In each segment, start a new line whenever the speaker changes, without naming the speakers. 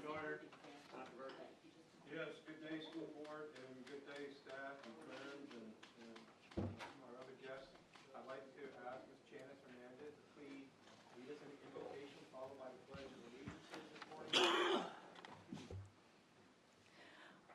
Carter. Yes, good day, school board, and good day, staff and friends and our other guests. I'd like to ask Ms. Janice Hernandez to please lead us in the invocation, followed by the pledge of allegiance this morning.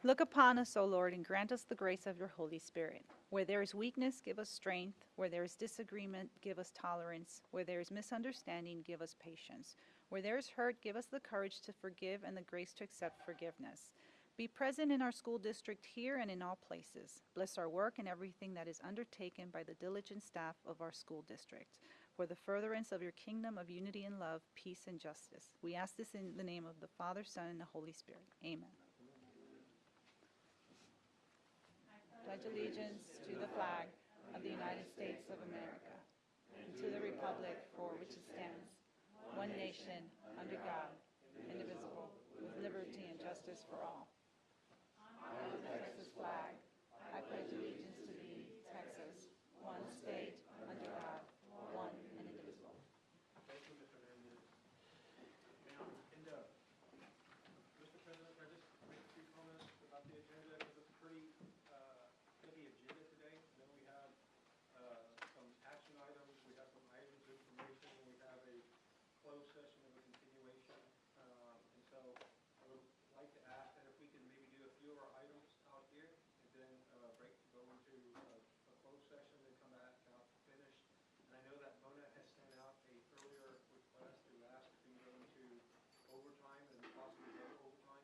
Look upon us, O Lord, and grant us the grace of your Holy Spirit. Where there is weakness, give us strength. Where there is disagreement, give us tolerance. Where there is misunderstanding, give us patience. Where there is hurt, give us the courage to forgive and the grace to accept forgiveness. Be present in our school district here and in all places. Bless our work and everything that is undertaken by the diligent staff of our school district. For the furtherance of your kingdom of unity and love, peace and justice. We ask this in the name of the Father, Son, and the Holy Spirit. Amen. Pledge allegiance to the flag of the United States of America and to the republic for which it stands, one nation, under God, indivisible, with liberty and justice for all. I love the Texas flag. I pledge allegiance to thee, Texas, one state, under God, one and indivisible.
Thank you, Ms. Hernandez. Now, Mr. President, can I just make a few comments about the agenda? It was a pretty heavy agenda today. Then we have some action items, we have some items of information, and we have a closed session of a continuation. And so I would like to ask that if we can maybe do a few of our items out here and then break to go into a closed session and come back out finished. And I know that Mona has sent out a earlier request to ask if we can go into overtime and possibly double overtime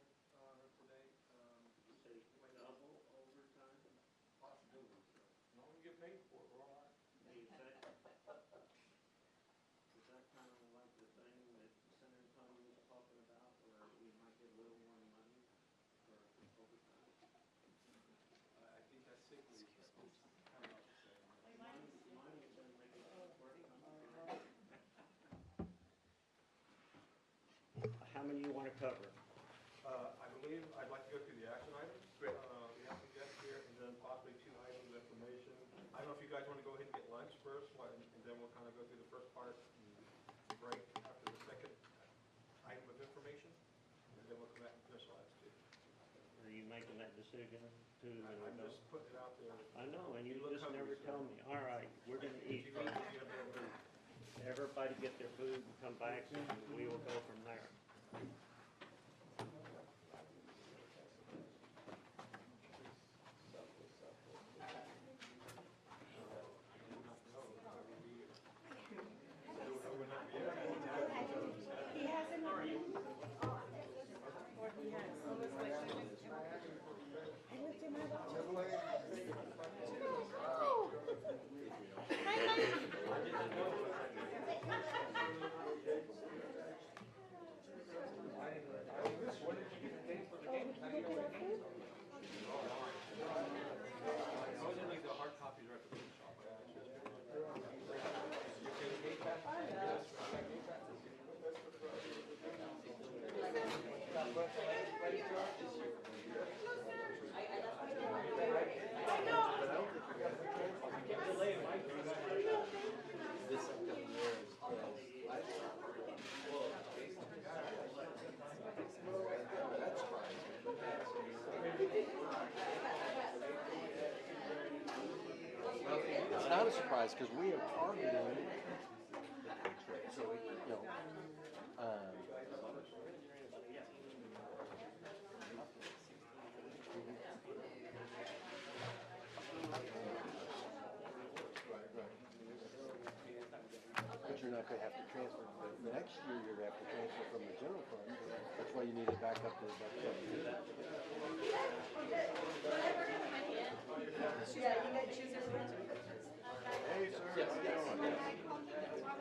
today.
Say double overtime?
Possibilities. As long as we get paid for it, we're all right.
Is that kind of like the thing that Senator Tony was talking about, where we might get a little more money for overtime?
I think that's sick leave. Kind of the same.
Money doesn't make it work. How many you want to cover?
I believe I'd like to go through the action items.
Great.
We have some guests here, and then possibly 2 items of information. I don't know if you guys want to go ahead and get lunch first, and then we'll kind of go through the first part and break after the second item of information, and then we'll come back and finish the last 2.
Are you making that decision too?
I'm just putting it out there.
I know, and you
look
just never
hungry,
tell
so-
me. All right, we're going to
If
eat.
you guys- if you have any-
Everybody get their food and come back, and we will go from there.
I was going to leave the hard copies right at the book shop.
It's not a surprise because we are targeting the tax rate. So, but you're not going to have to transfer. The next year, you're going to have to transfer from the general fund. That's why you need it back up to about 70. Hey, sir.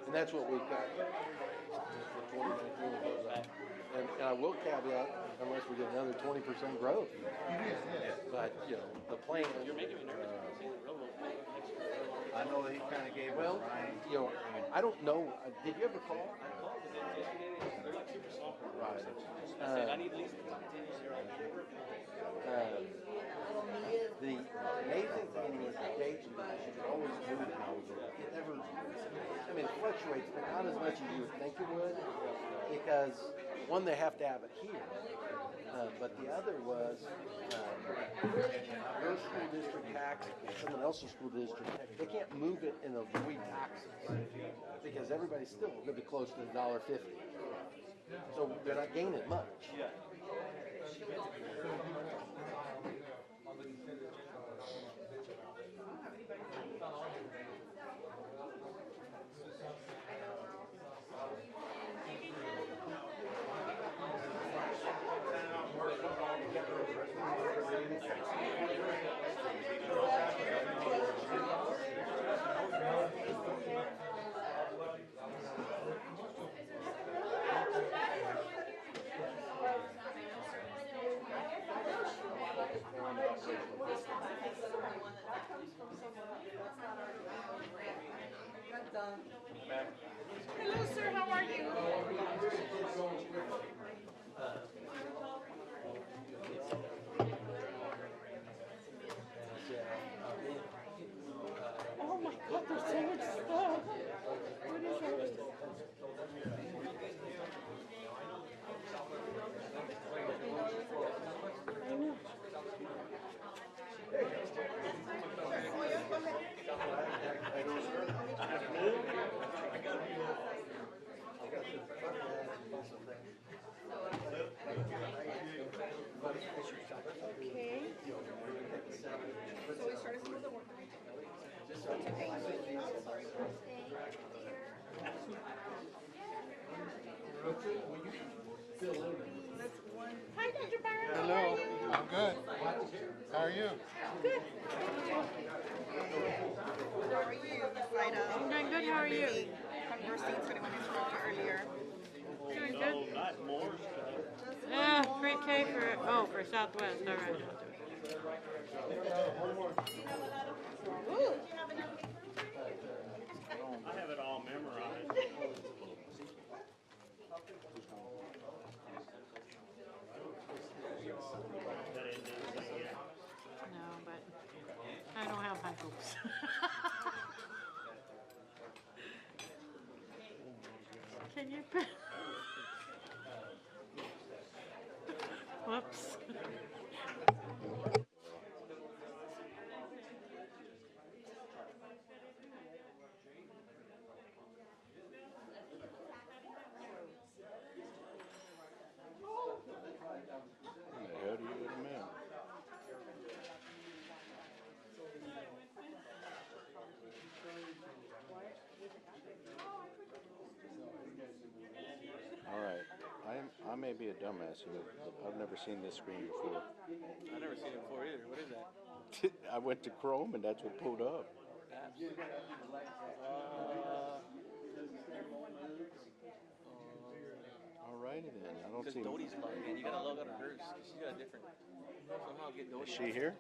And that's what we've got for 2019 goes up. And I will caveat, unless we get another 20% growth. But, the plan. You're making me nervous.
I know that he kind of gave
Well,
Ryan.
I don't know. Did you ever call?
I called the dentist yesterday. They're like super soft.
Right.
I said I need at least a couple dentists here.
The amazing thing is the dates, you can always move houses. It never, I mean, fluctuates, but not as much as you would think it would, because one, they have to have it here. But the other was your school district tax, someone else's school district tax. They can't move it and avoid taxes because everybody's still going to be close to $1.50. So they're not gaining much.
Hello, sir. How are you? Oh my God, there's so much stuff. What is it? I know. Okay. So we started some of the work. Hi, Dr. Byron. How are you?
I'm good. How are you?
Good. How are you, Miss Lida?
I'm doing good. How are you?
Conversing, so when I spoke to earlier.
Doing good.
Not more stuff.
Yeah, pre-K for Southwest. All right.
Ooh.
I have it all memorized. That ain't nothing yet.
No, but I don't have high hopes. Can you? Whoops.
How do you let him in? All right, I may be a dumbass here, but I've never seen this screen before.
I've never seen it before either. What is that?
I went to Chrome and that's what pulled up.
Apps?
Alrighty then, I don't
Because
see.
Dodie's logged in. You gotta log out of hers. She's got a different. Somehow get Dodie.
Is she here?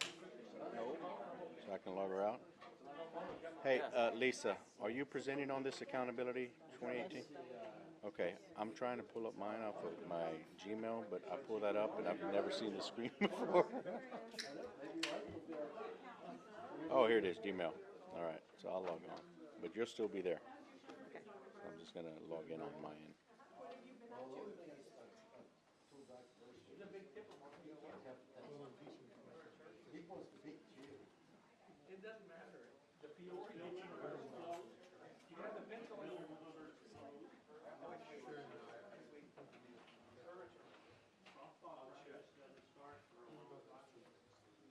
No.
So I can log her out? Hey, Lisa, are you presenting on this accountability 2018? Okay, I'm trying to pull up mine off of my Gmail, but I pull that up and I've never seen the screen before. Oh, here it is, Gmail. All right, so I'll log on, but you'll still be there. So I'm just gonna log in on my end.
It doesn't matter. The POC. You have the pencil in your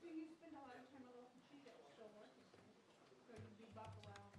Do you spend a lot of time alone? She does still work. So you'd be back around.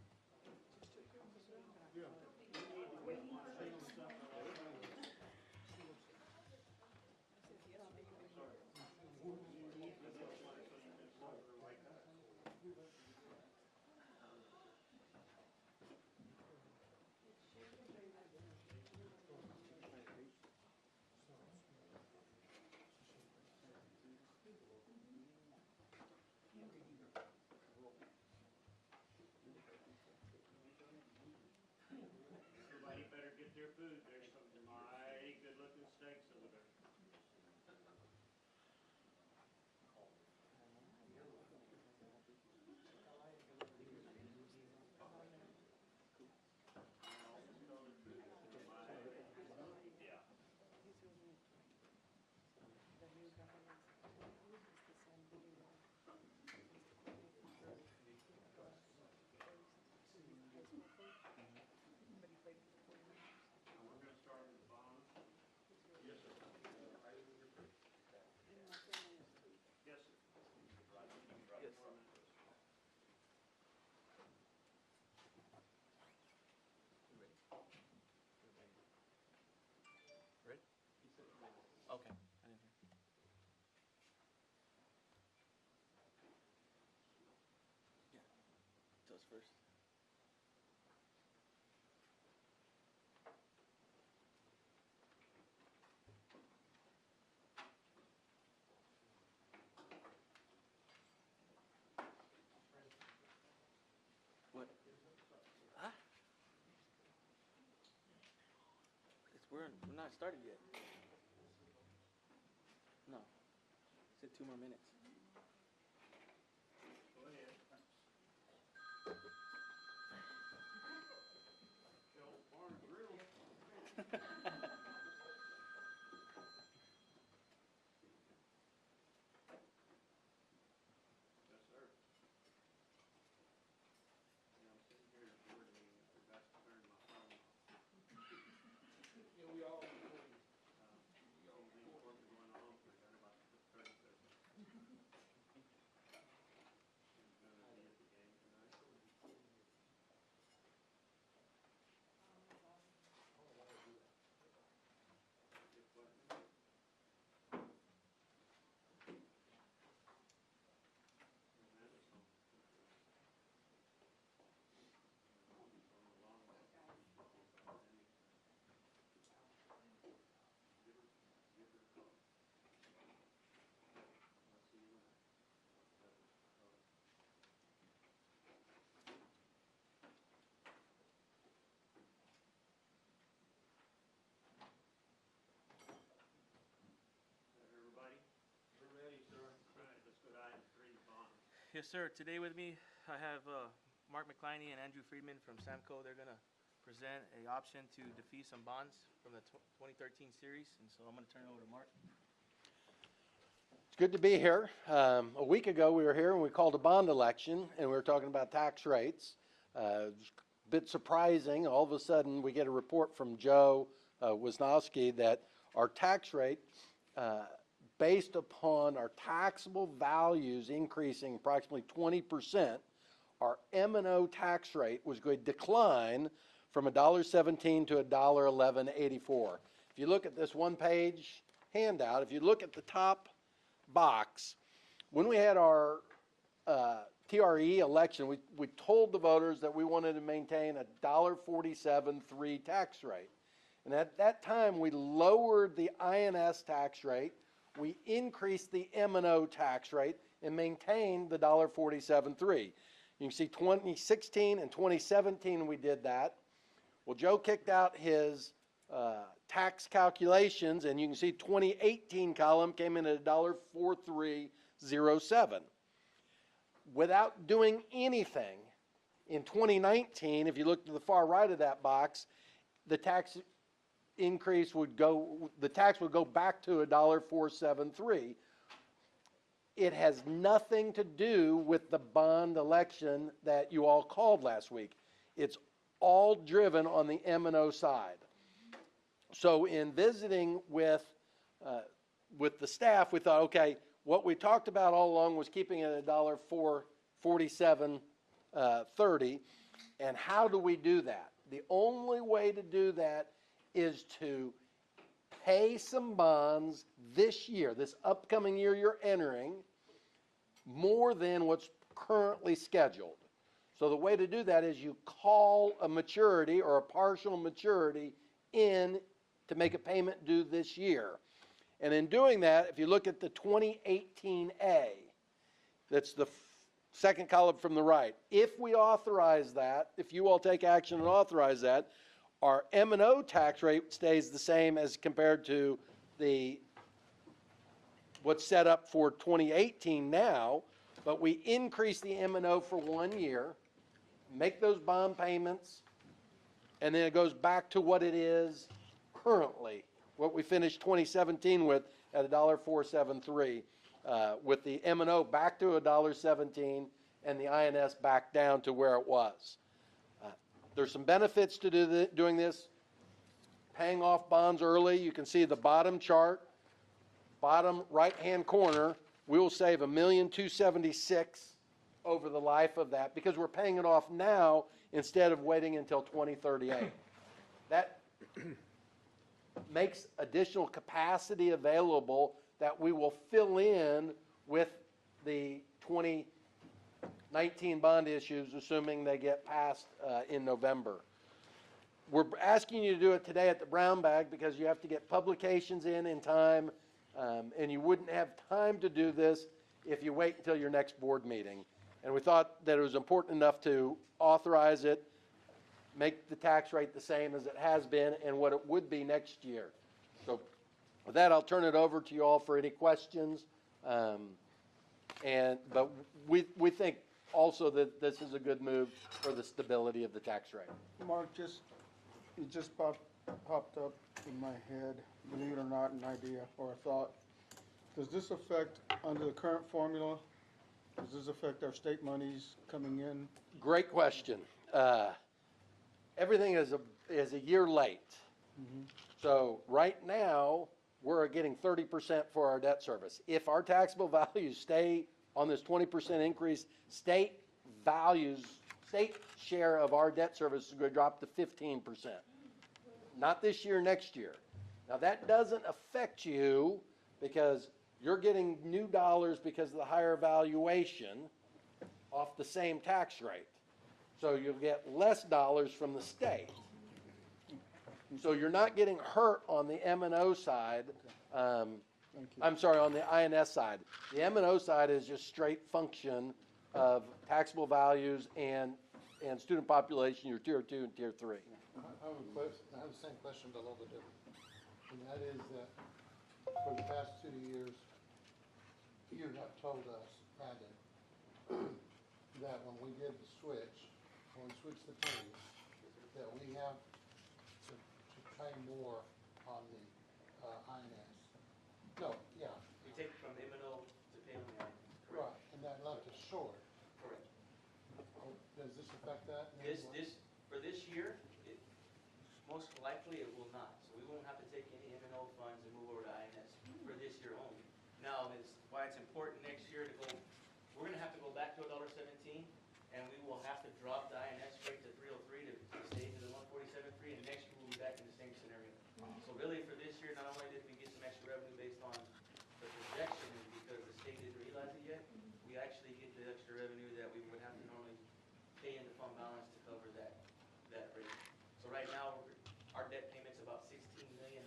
first. What? Huh? We're not started yet. No. Said 2 more minutes.
Everybody? We're ready, sir. All right, let's go to item 3, the bond.
Yes, sir. Today with me, I have Mark McCliney and Andrew Friedman from Samco. They're going to present a option to defease some bonds from the 2013 series. And so I'm going to turn it over to Mark.
It's good to be here. A week ago, we were here and we called a bond election and we were talking about tax rates. It was a bit surprising. All of a sudden, we get a report from Joe Wisnowski that our tax rate, based upon our taxable values increasing approximately 20%, our M&O tax rate was going to decline from $1.17 to $1.1184. If you look at this one-page handout, if you look at the top box, when we had our TRE election, we told the voters that we wanted to maintain a $1.47.3 tax rate. And at that time, we lowered the INS tax rate, we increased the M&O tax rate, and maintained the $1.47.3. You can see 2016 and 2017 we did that. Well, Joe kicked out his tax calculations, and you can see 2018 column came in at $1.4307. Without doing anything, in 2019, if you look to the far right of that box, the tax increase would go, the tax would go back to $1.473. It has nothing to do with the bond election that you all called last week. It's all driven on the M&O side. So in visiting with the staff, we thought, okay, what we talked about all along was keeping it at $1.4730, and how do we do that? The only way to do that is to pay some bonds this year, this upcoming year you're entering, more than what's currently scheduled. So the way to do that is you call a maturity or a partial maturity in to make a payment due this year. And in doing that, if you look at the 2018A, that's the second column from the right, if we authorize that, if you all take action and authorize that, our M&O tax rate stays the same as compared to the what's set up for 2018 now, but we increase the M&O for 1 year, make those bond payments, and then it goes back to what it is currently, what we finished 2017 with at $1.473, with the M&O back to $1.17 and the INS back down to where it was. There's some benefits to doing this. Paying off bonds early, you can see the bottom chart, bottom right-hand corner, we will save $1,276,000 over the life of that because we're paying it off now instead of waiting until 2038. That makes additional capacity available that we will fill in with the 19 bond issues, assuming they get passed in November. We're asking you to do it today at the brown bag because you have to get publications in time, and you wouldn't have time to do this if you wait until your next board meeting. And we thought that it was important enough to authorize it, make the tax rate the same as it has been and what it would be next year. So with that, I'll turn it over to you all for any questions. But we think also that this is a good move for the stability of the tax rate.
Mark, it just popped up in my head, believe it or not, an idea or a thought. Does this affect, under the current formula, does this affect our state monies coming in?
Great question. Everything is a year late. So right now, we're getting 30% for our debt service. If our taxable values stay on this 20% increase, state share of our debt service is going to drop to 15%. Not this year, next year. Now that doesn't affect you because you're getting new dollars because of the higher valuation off the same tax rate. So you'll get less dollars from the state. So you're not getting hurt on the M&O side. I'm sorry, on the INS side. The M&O side is just straight function of taxable values and student population, your tier 2 and tier 3.
I have the same question, but a little bit different. And that is that for the past 2 years, you have told us, Brandon, that when we did the switch, when we switched the pennies, that we have to pay more on the INS. No, yeah,
You take it from the M&O to pay on the line.
right, and that left us short.
Correct.
Does this affect that? in any way?
For this year, most likely it will not. So we won't have to take any M&O funds and move over to INS for this year only. Now, it's why it's important next year to go, we're gonna have to go back to $1.17, and we will have to drop the INS rate to 303 to stay to the 147.3, and next year we'll be back in the same scenario. So really, for this year, not only did we get some extra revenue based on the projection, and because the state didn't realize it yet, we actually get the extra revenue that we would have to normally pay in the fund balance to cover that rate. So right now, our debt payment's about $16.9 million,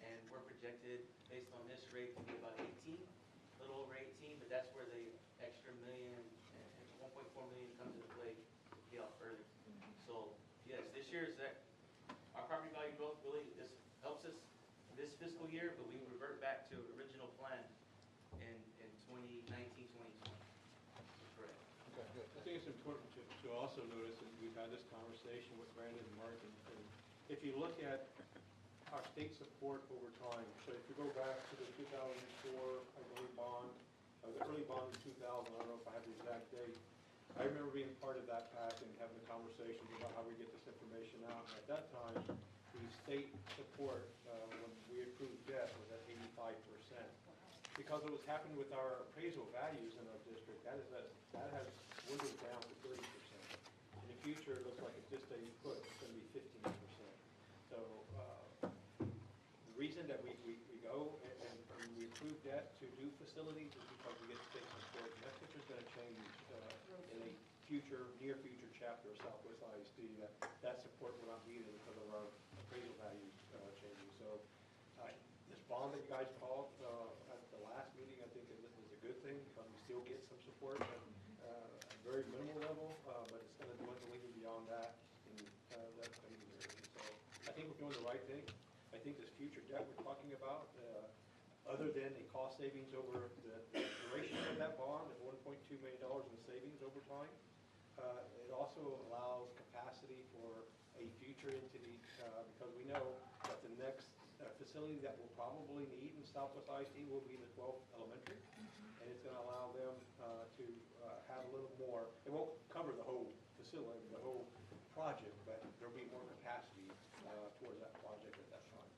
and we're projected, based on this rate, to be about 18, a little over 18, but that's where the extra million, and 1.4 million comes into play to pay off further. So, yes, this year is that, our property value growth really, this helps us this fiscal year, but we revert back to original plan in 2019, 2020. Correct.
Okay, good.
I think it's important to also notice that we've had this conversation with Brandon and Mark, and if you look at our state support over time, so if you go back to the 2004, I believe, bond, the early bond in 2000, I don't know if I have the exact date. I remember being part of that pack and having the conversations about how we get this information out. And at that time, the state support, when we approved debt, was at 85%. Because of what's happened with our appraisal values in our district, that has dwindled down to 30%. In the future, it looks like it's just staying put, it's going to be 15%. So the reason that we go and we approve debt to do facilities is because we get state support. And that's what is going to change in a near future chapter of Southwest ISD, that support will not be there because of our appraisal values changing. So this bond that you guys called at the last meeting, I think is a good thing because we still get some support at a very minimal level, but it's going to dwindle even beyond that in that coming year. So I think we're doing the right thing. I think this future debt we're talking about, other than the cost savings over the duration of that bond of $1.2 million in savings over time, it also allows capacity for a future entity because we know that the next facility that we'll probably need in Southwest ISD will be the 12th Elementary, and it's going to allow them to have a little more. It won't cover the whole facility, the whole project, but there'll be more capacity towards that project at that time.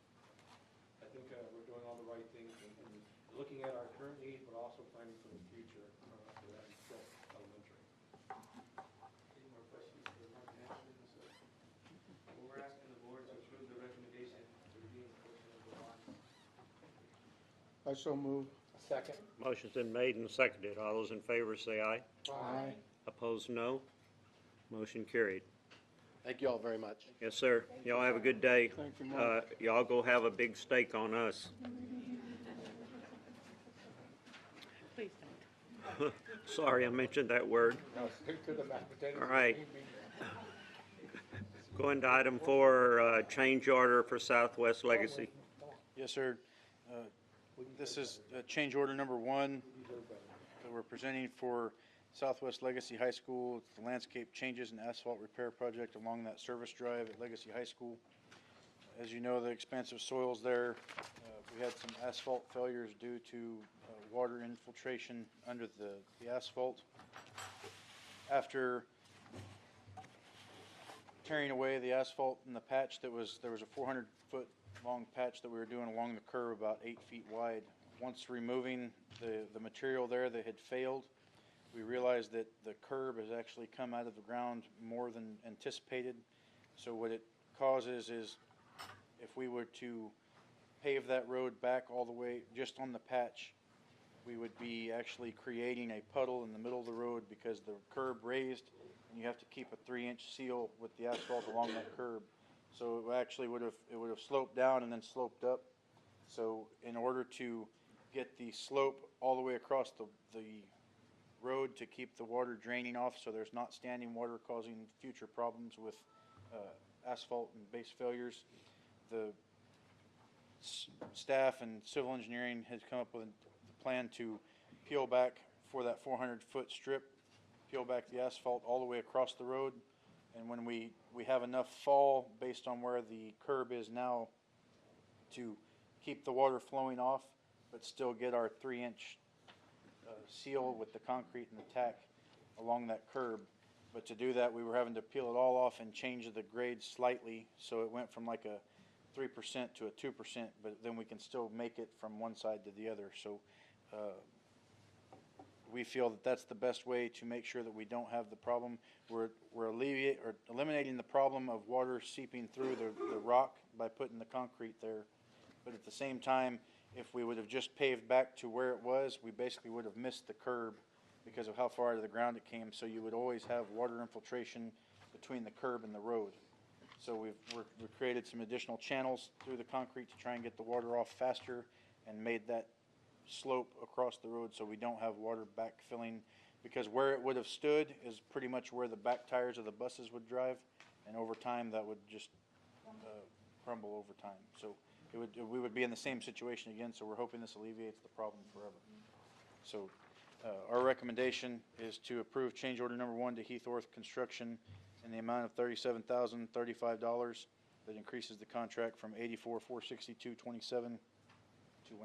I think we're doing all the right things and looking at our current needs, but also planning for the future for that 12th Elementary.
Any more questions for Mark and Ashley? Well, we're asking the board to approve the recommendation to redeem a portion of the bonds.
I so move.
Second.
Motion's been made and seconded. All those in favor say aye.
Aye.
Opposed, no. Motion carried.
Thank you all very much.
Yes, sir. Y'all have a good day.
Thank you, Mark.
Y'all go have a big steak on us.
Please don't.
Sorry, I mentioned that word.
Now, stick to the mashed potatoes.
All right. Going to item 4, change order for Southwest Legacy.
Yes, sir. This is change order number 1 that we're presenting for Southwest Legacy High School. It's the landscape changes and asphalt repair project along that service drive at Legacy High School. As you know, the expansive soils there, we had some asphalt failures due to water infiltration under the asphalt. After tearing away the asphalt in the patch there was a 400-foot long patch that we were doing along the curb about 8 feet wide. Once removing the material there that had failed, we realized that the curb has actually come out of the ground more than anticipated. So what it causes is, if we were to pave that road back all the way just on the patch, we would be actually creating a puddle in the middle of the road because the curb raised and you have to keep a 3-inch seal with the asphalt along that curb. So it actually would have sloped down and then sloped up. So in order to get the slope all the way across the road to keep the water draining off so there's not standing water causing future problems with asphalt and base failures, the staff and civil engineering has come up with a plan to peel back for that 400-foot strip, peel back the asphalt all the way across the road. And when we have enough fall based on where the curb is now to keep the water flowing off, but still get our 3-inch seal with the concrete and the tack along that curb. But to do that, we were having to peel it all off and change the grade slightly, so it went from like a 3% to a 2%, but then we can still make it from one side to the other. So we feel that that's the best way to make sure that we don't have the problem. We're eliminating the problem of water seeping through the rock by putting the concrete there. But at the same time, if we would have just paved back to where it was, we basically would have missed the curb because of how far out of the ground it came. So you would always have water infiltration between the curb and the road. So we've created some additional channels through the concrete to try and get the water off faster and made that slope across the road so we don't have water backfilling, because where it would have stood is pretty much where the back tires of the buses would drive, and over time that would just crumble over time. So we would be in the same situation again, so we're hoping this alleviates the problem forever. So our recommendation is to approve change order number 1 to Heath Orth Construction in the amount of $37,035. That increases the contract from $84,462.27 to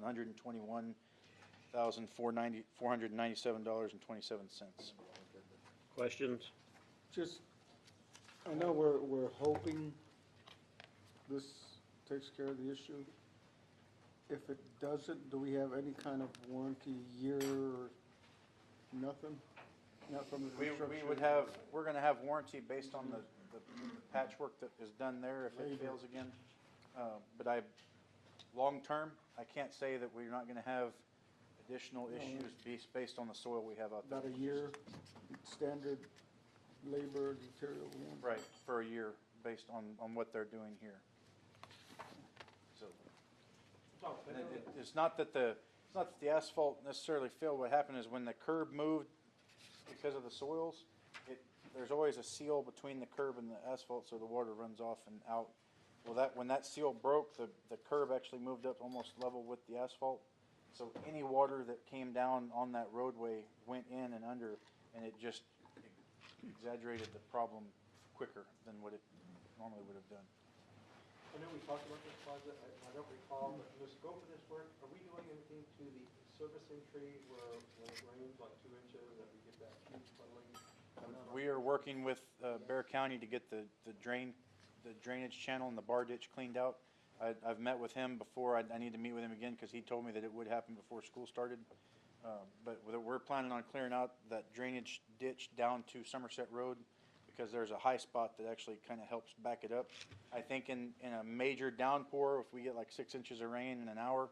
$121,497.27.
Questions?
Just, I know we're hoping this takes care of the issue. If it doesn't, do we have any kind of warranty year or nothing? Not from the construction?
We're going to have warranty based on the patchwork that is done there if it fails again. But long term, I can't say that we're not going to have additional issues based on the soil we have out there.
About a year, standard labor, material.
Right, for a year based on what they're doing here. So it's not that the asphalt necessarily failed. What happened is when the curb moved because of the soils, there's always a seal between the curb and the asphalt, so the water runs off and out. Well, when that seal broke, the curb actually moved up almost level with the asphalt. So any water that came down on that roadway went in and under, and it just exaggerated the problem quicker than what it normally would have done.
I know we talked about this project, I don't recall, but in the scope of this work, are we doing anything to the servicing tree where when it rains like 2 inches that we get that huge puddling?
We are working with Bear County to get the drainage channel and the bar ditch cleaned out. I've met with him before. I need to meet with him again because he told me that it would happen before school started. But we're planning on clearing out that drainage ditch down to Somerset Road because there's a high spot that actually kind of helps back it up. I think in a major downpour, if we get like 6 inches of rain in an hour,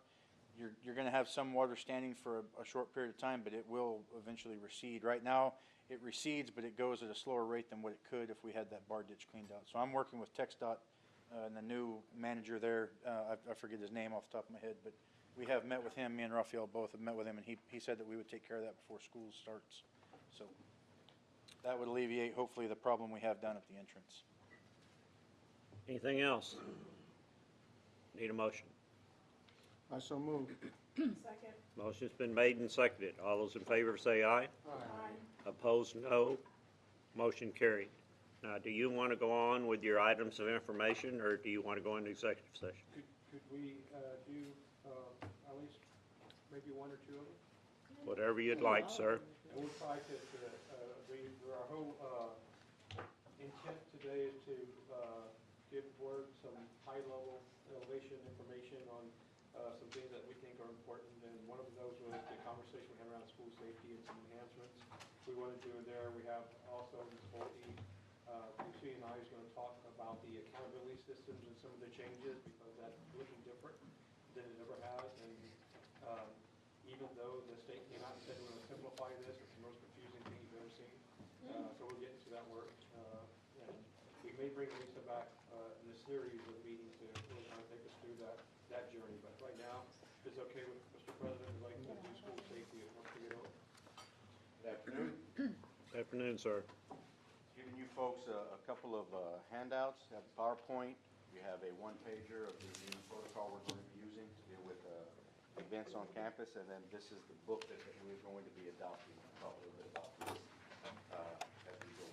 you're gonna have some water standing for a short period of time, but it will eventually recede. Right now, it recedes, but it goes at a slower rate than what it could if we had that bar ditch cleaned out. So I'm working with TxDOT and the new manager there, I forget his name off the top of my head, but we have met with him, me and Rafael both have met with him, and he said that we would take care of that before school starts. So that would alleviate hopefully the problem we have down at the entrance.
Anything else? Need a motion?
I so move.
Second.
Motion's been made and seconded. All those in favor say aye.
Aye.
Opposed, no. Motion carried. Now, do you want to go on with your items of information, or do you want to go into executive session?
Could we do at least maybe one or two of them?
Whatever you'd like, sir.
And we'll try to, our whole intent today is to give board some high-level elevation information on some things that we think are important. And one of those was the conversation we had around school safety and some enhancements we want to do there. We have also Ms. Bolte, Lucy and I is going to talk about the accountability systems and some of the changes, because that's looking different than it ever has. And even though the state came out and said we're going to simplify this, it's the most confusing thing you've ever seen. So we're getting to that work. And we may bring Lisa back in a series of meetings to really kind of take us through that journey. But right now, if it's okay with Mr. President, I'd like to do school safety once we get over.
Good afternoon.
Good afternoon, sir.
Giving you folks a couple of handouts. You have a PowerPoint. You have a one-pager of the new protocol we're going to be using to deal with events on campus, and then this is the book that we're going to be adopting. I'll talk a little bit about this as we go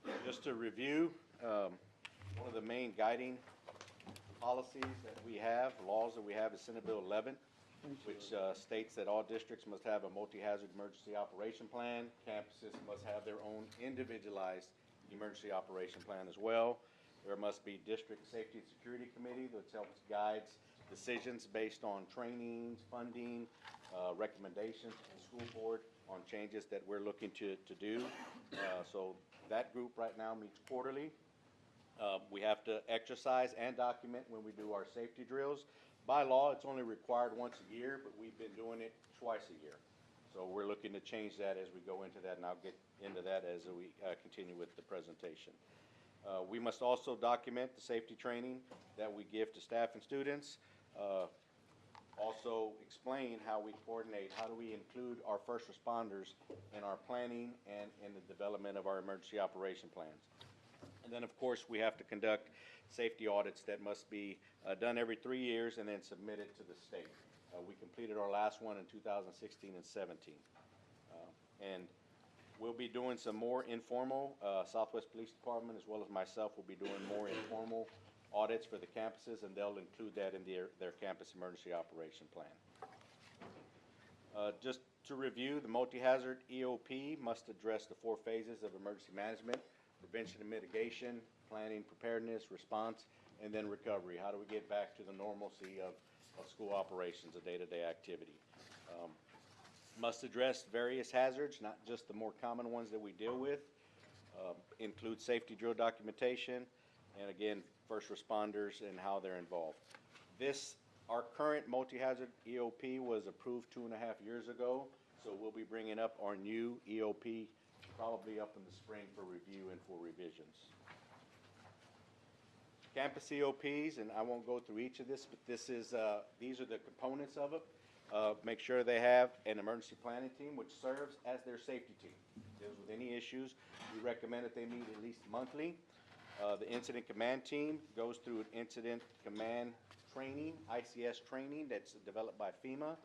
on. Just to review, one of the main guiding policies that we have, laws that we have, is Senate Bill 11, which states that all districts must have a multi-hazard emergency operation plan. Campuses must have their own individualized emergency operation plan as well. There must be district safety and security committee that helps guides decisions based on trainings, funding, recommendations to the school board on changes that we're looking to do. So that group right now meets quarterly. We have to exercise and document when we do our safety drills. By law, it's only required once a year, but we've been doing it twice a year. So we're looking to change that as we go into that, and I'll get into that as we continue with the presentation. We must also document the safety training that we give to staff and students. Also explain how we coordinate, how do we include our first responders in our planning and in the development of our emergency operation plans. And then, of course, we have to conduct safety audits that must be done every 3 years and then submitted to the state. We completed our last one in 2016 and 17. And we'll be doing some more informal, Southwest Police Department as well as myself will be doing more informal audits for the campuses, and they'll include that in their campus emergency operation plan. Just to review, the multi-hazard EOP must address the 4 phases of emergency management: prevention and mitigation, planning, preparedness, response, and then recovery. How do we get back to the normalcy of school operations, a day-to-day activity? Must address various hazards, not just the more common ones that we deal with. Include safety drill documentation, and again, first responders and how they're involved. Our current multi-hazard EOP was approved 2.5 years ago, so we'll be bringing up our new EOP probably up in the spring for review and for revisions. Campus EOPs, and I won't go through each of this, but these are the components of it. Make sure they have an emergency planning team, which serves as their safety team. Deals with any issues. We recommend that they meet at least monthly. The incident command team goes through an incident command training, ICS training, that's developed by FEMA.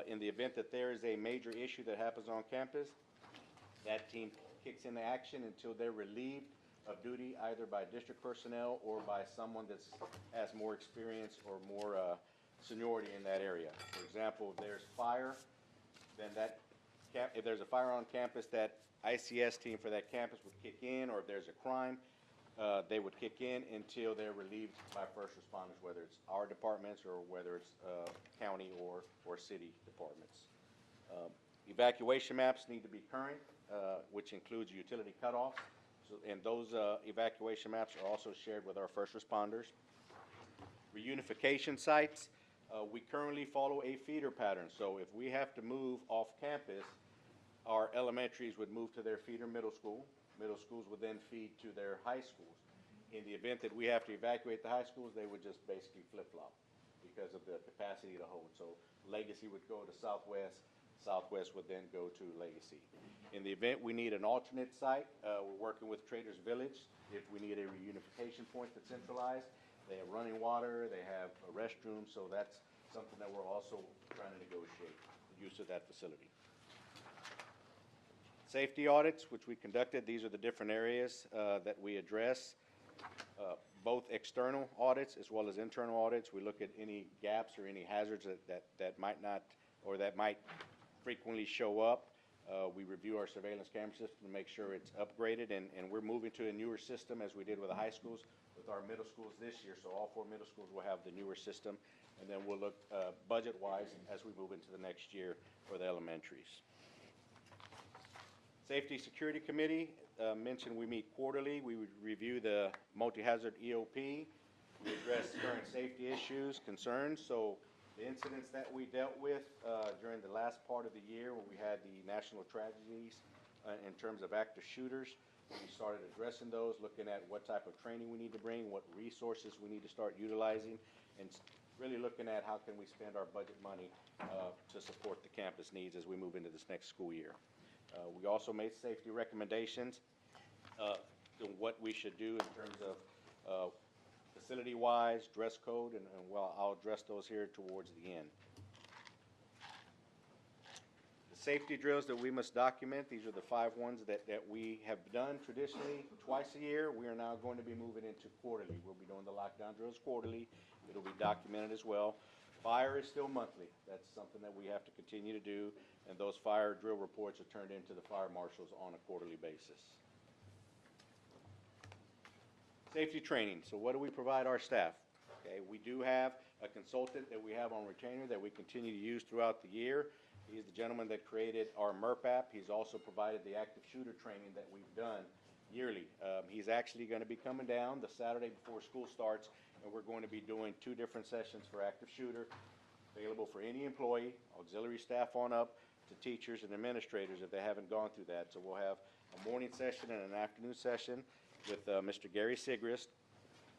In the event that there is a major issue that happens on campus, that team kicks into action until they're relieved of duty, either by district personnel or by someone that has more experience or more seniority in that area. For example, if there's fire, then if there's a fire on campus, that ICS team for that campus would kick in, or if there's a crime, they would kick in until they're relieved by first responders, whether it's our departments or whether it's county or city departments. Evacuation maps need to be current, which includes utility cutoffs. And those evacuation maps are also shared with our first responders. Reunification sites,
We currently follow a feeder pattern, so if we have to move off campus, our elementaries would move to their feeder middle school. Middle schools would then feed to their high schools. In the event that we have to evacuate the high schools, they would just basically flip-flop because of the capacity to hold. So Legacy would go to Southwest, Southwest would then go to Legacy. In the event we need an alternate site, we're working with Traders Village. If we need a reunification point that's centralized, they have running water, they have a restroom, so that's something that we're also trying to negotiate, the use of that facility. Safety audits, which we conducted, these are the different areas that we address. Both external audits as well as internal audits. We look at any gaps or any hazards that might not, or that might frequently show up. We review our surveillance camera system to make sure it's upgraded, and we're moving to a newer system as we did with the high schools, with our middle schools this year. So all 4 middle schools will have the newer system, and then we'll look budget-wise as we move into the next year for the elementaries. Safety Security Committee, mentioned we meet quarterly. We would review the multi-hazard EOP. We address current safety issues, concerns. So the incidents that we dealt with during the last part of the year when we had the national tragedies in terms of active shooters, we started addressing those, looking at what type of training we need to bring, what resources we need to start utilizing, and really looking at how can we spend our budget money to support the campus needs as we move into this next school year. We also made safety recommendations to what we should do in terms of facility-wise, dress code, and well, I'll address those here towards the end. The safety drills that we must document, these are the 5 ones that we have done traditionally twice a year. We are now going to be moving into quarterly. We'll be doing the lockdown drills quarterly. It'll be documented as well. Fire is still monthly. That's something that we have to continue to do, and those fire drill reports are turned into the fire marshals on a quarterly basis. Safety training. So what do we provide our staff? Okay, we do have a consultant that we have on retainer that we continue to use throughout the year. He's the gentleman that created our MERP app. He's also provided the active shooter training that we've done yearly. He's actually going to be coming down the Saturday before school starts, and we're going to be doing 2 different sessions for active shooter, available for any employee, auxiliary staff on up, to teachers and administrators if they haven't gone through that. So we'll have a morning session and an afternoon session with Mr. Gary Sigrist.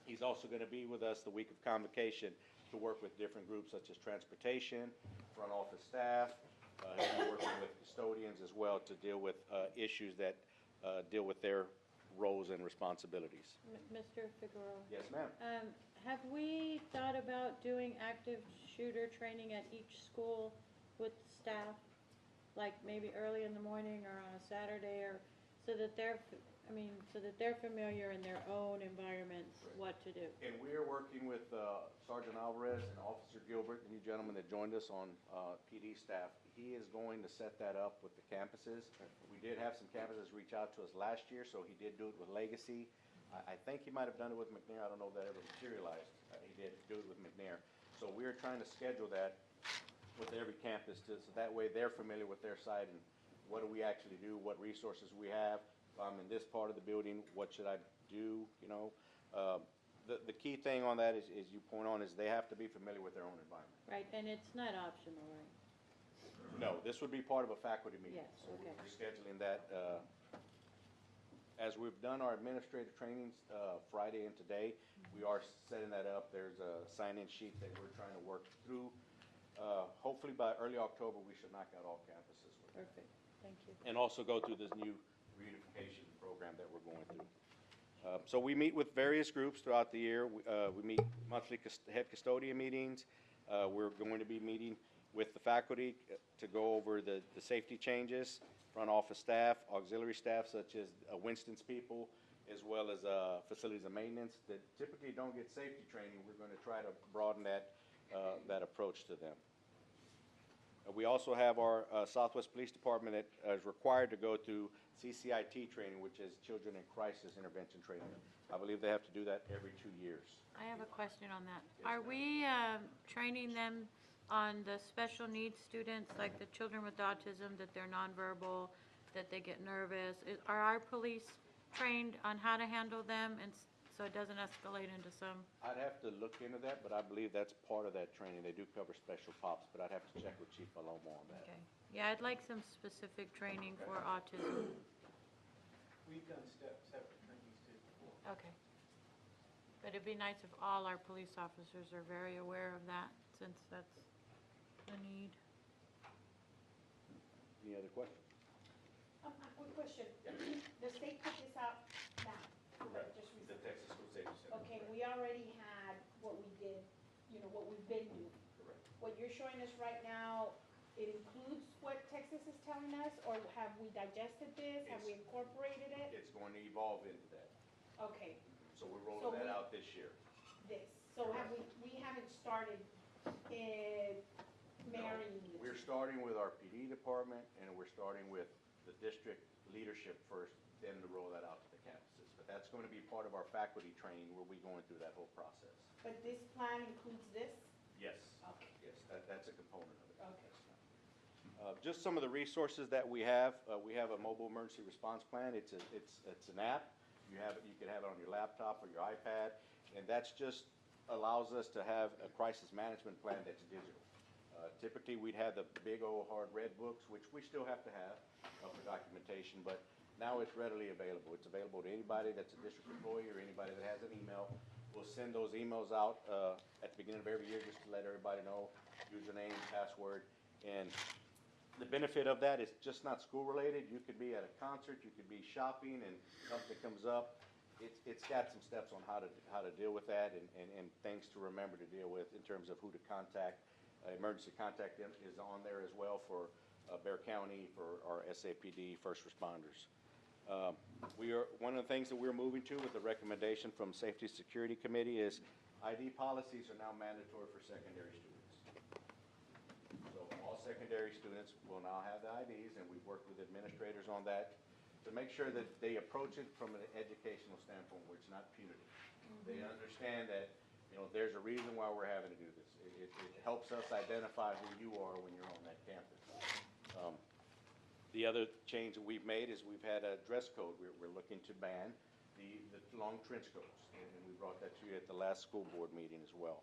He's also going to be with us the week of convocation to work with different groups such as transportation, front office staff. He'll be working with custodians as well to deal with issues that deal with their roles and responsibilities.
Mr. Figueroa?
Yes, ma'am.
Have we thought about doing active shooter training at each school with staff? Like maybe early in the morning or on a Saturday, or so that they're familiar in their own environments, what to do?
And we are working with Sergeant Alvarez and Officer Gilbert, the new gentleman that joined us on PD staff. He is going to set that up with the campuses. We did have some campuses reach out to us last year, so he did do it with Legacy. I think he might have done it with McNair. I don't know if that ever materialized. He did do it with McNair. So we're trying to schedule that with every campus so that way they're familiar with their site and what do we actually do, what resources we have. If I'm in this part of the building, what should I do, you know? The key thing on that is you point on, is they have to be familiar with their own environment.
Right, and it's not optional, right?
No, this would be part of a faculty meeting.
Yes,
So
okay.
we're scheduling that. As we've done our administrative trainings Friday and today, we are setting that up. There's a sign-in sheet that we're trying to work through. Hopefully by early October, we should knock out all campuses with that.
Perfect, thank you.
And also go through this new reunification program that we're going through. So we meet with various groups throughout the year. We meet monthly head custodian meetings. We're going to be meeting with the faculty to go over the safety changes, front office staff, auxiliary staff such as Winston's people, as well as facilities and maintenance that typically don't get safety training. We're going to try to broaden that approach to them. We also have our Southwest Police Department that is required to go through CCIT training, which is Children in Crisis Intervention Training. I believe they have to do that every 2 years.
I have a question on that. Are we training them on the special needs students, like the children with autism, that they're nonverbal, that they get nervous? Are our police trained on how to handle them, and so so it doesn't escalate into some,
I'd have to look into that, but I believe that's part of that training. They do cover special pops, but I'd have to check with Chief Palomo on that.
okay. Yeah, I'd like some specific training for autism.
We've done separate trainings too before.
Okay. But it'd be nice if all our police officers are very aware of that, since that's the need.
Any other questions?
A quick question. The state put this out now, correct, just
The
recently?
Texas School Safety Center.
Okay, we already had what we did, what we've been doing.
Correct.
What you're showing us right now, it includes what Texas is telling us, or have we digested this? Have we incorporated it?
It's going to evolve into that.
Okay,
So we're
So
rolling that
we-
out this year.
this. So have we haven't started marrying the
We're
two?
starting with our PD department, and we're starting with the district leadership first, then to roll that out to the campuses. But that's going to be part of our faculty training, where we're going through that whole process.
But this plan includes this?
Yes.
Okay.
Yes, that's a component of it.
Okay.
Just some of the resources that we have a mobile emergency response plan. It's an app. You can have it on your laptop or your iPad, and that's just allows us to have a crisis management plan that's digital. Typically, we'd have the big old hard red books, which we still have to have for documentation, but now it's readily available. It's available to anybody that's a district employee or anybody that has an email. We'll send those emails out at the beginning of every year just to let everybody know username, password, and the benefit of that is just not school related. You could be at a concert, you could be shopping, and something comes up. It's got some steps on how to deal with that and things to remember to deal with in terms of who to contact. Emergency contact is on there as well for Bexar County, for our SAPD first responders. One of the things that we're moving to with the recommendation from Safety Security Committee is ID policies are now mandatory for secondary students. So all secondary students will now have the IDs, and we've worked with administrators on that to make sure that they approach it from an educational standpoint where it's not punitive. They understand that, there's a reason why we're having to do this. It helps us identify who you are when you're on that campus. The other change that we've made is we've had a dress code. We're looking to ban the long trench coats, and we brought that to you at the last school board meeting as well.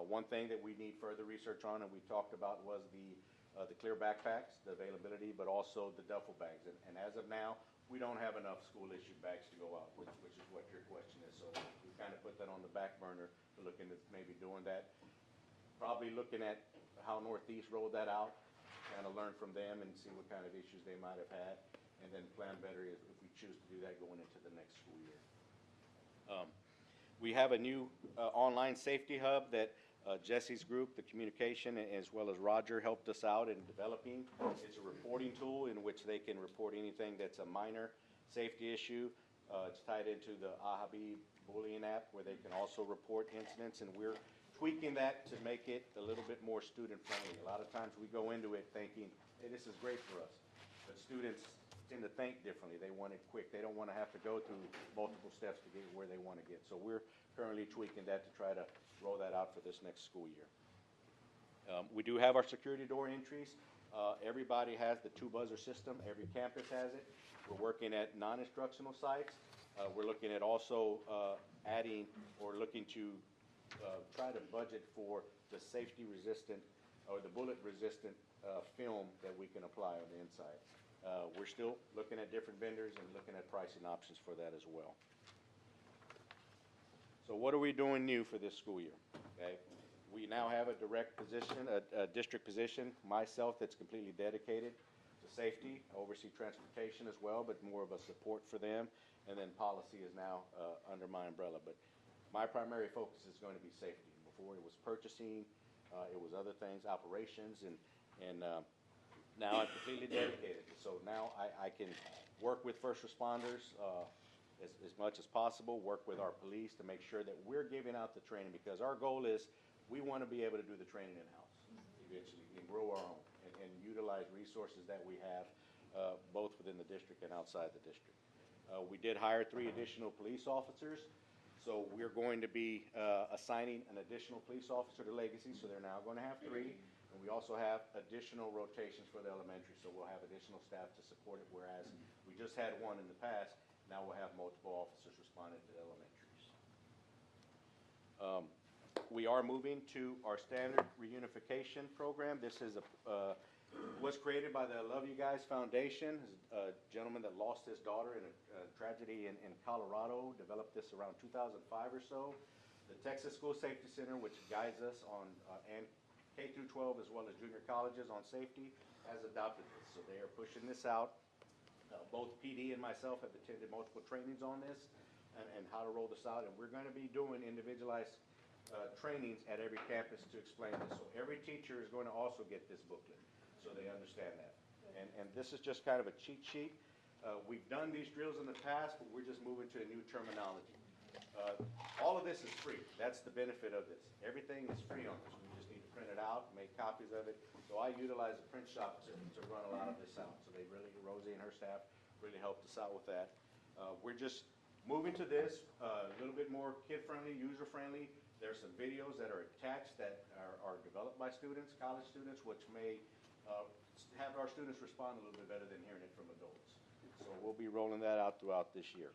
One thing that we need further research on, and we talked about, was the clear backpacks, the availability, but also the duffel bags. And as of now, we don't have enough school-issued bags to go out, which is what your question is. So we kind of put that on the back burner to look into maybe doing that. Probably looking at how Northeast rolled that out, kind of learn from them and see what kind of issues they might have had, and then plan better if we choose to do that going into the next school year. We have a new online safety hub that Jesse's group, the communication, as well as Roger, helped us out in developing. It's a reporting tool in which they can report anything that's a minor safety issue. It's tied into the AHABI bullying app, where they can also report incidents, and we're tweaking that to make it a little bit more student-friendly. A lot of times we go into it thinking, hey, this is great for us, but students tend to think differently. They want it quick. They don't want to have to go through multiple steps to get where they want to get. So we're currently tweaking that to try to roll that out for this next school year. We do have our security door entries. Everybody has the two-buzzer system. Every campus has it. We're working at non-instructional sites. We're looking at also adding or looking to try to budget for the safety-resistant or the bullet-resistant film that we can apply on the inside. We're still looking at different vendors and looking at pricing options for that as well. So what are we doing new for this school year? Okay, we now have a direct position, a district position, myself, that's completely dedicated to safety, oversee transportation as well, but more of a support for them. And then policy is now under my umbrella. But my primary focus is going to be safety. Before it was purchasing, it was other things, operations, and now I'm completely dedicated. So now I can work with first responders as much as possible, work with our police to make sure that we're giving out the training, because our goal is we want to be able to do the training in-house eventually and grow our own and utilize resources that we have both within the district and outside the district. We did hire 3 additional police officers, so we're going to be assigning an additional police officer to Legacy, so they're now going to have 3. And we also have additional rotations for the elementary, so we'll have additional staff to support it, whereas we just had 1 in the past. Now we'll have multiple officers responding to the elementaries. We are moving to our standard reunification program. This is was created by the Love You Guys Foundation. A gentleman that lost his daughter in a tragedy in Colorado developed this around 2005 or so. The Texas School Safety Center, which guides us on and K through 12 as well as junior colleges on safety, has adopted this. So they are pushing this out. Both PD and myself have attended multiple trainings on this and how to roll this out. And we're going to be doing individualized trainings at every campus to explain this. So every teacher is going to also get this booklet so they understand that. And this is just kind of a cheat sheet. We've done these drills in the past, but we're just moving to a new terminology. All of this is free. That's the benefit of this. Everything is free on this. We just need to print it out, make copies of it. So I utilize the print shop to run a lot of this out. So they really, Rosie and her staff really helped us out with that. We're just moving to this, a little bit more kid-friendly, user-friendly. There's some videos that are attached that are developed by students, college students, which may have our students respond a little bit better than hearing it from adults. So we'll be rolling that out throughout this year.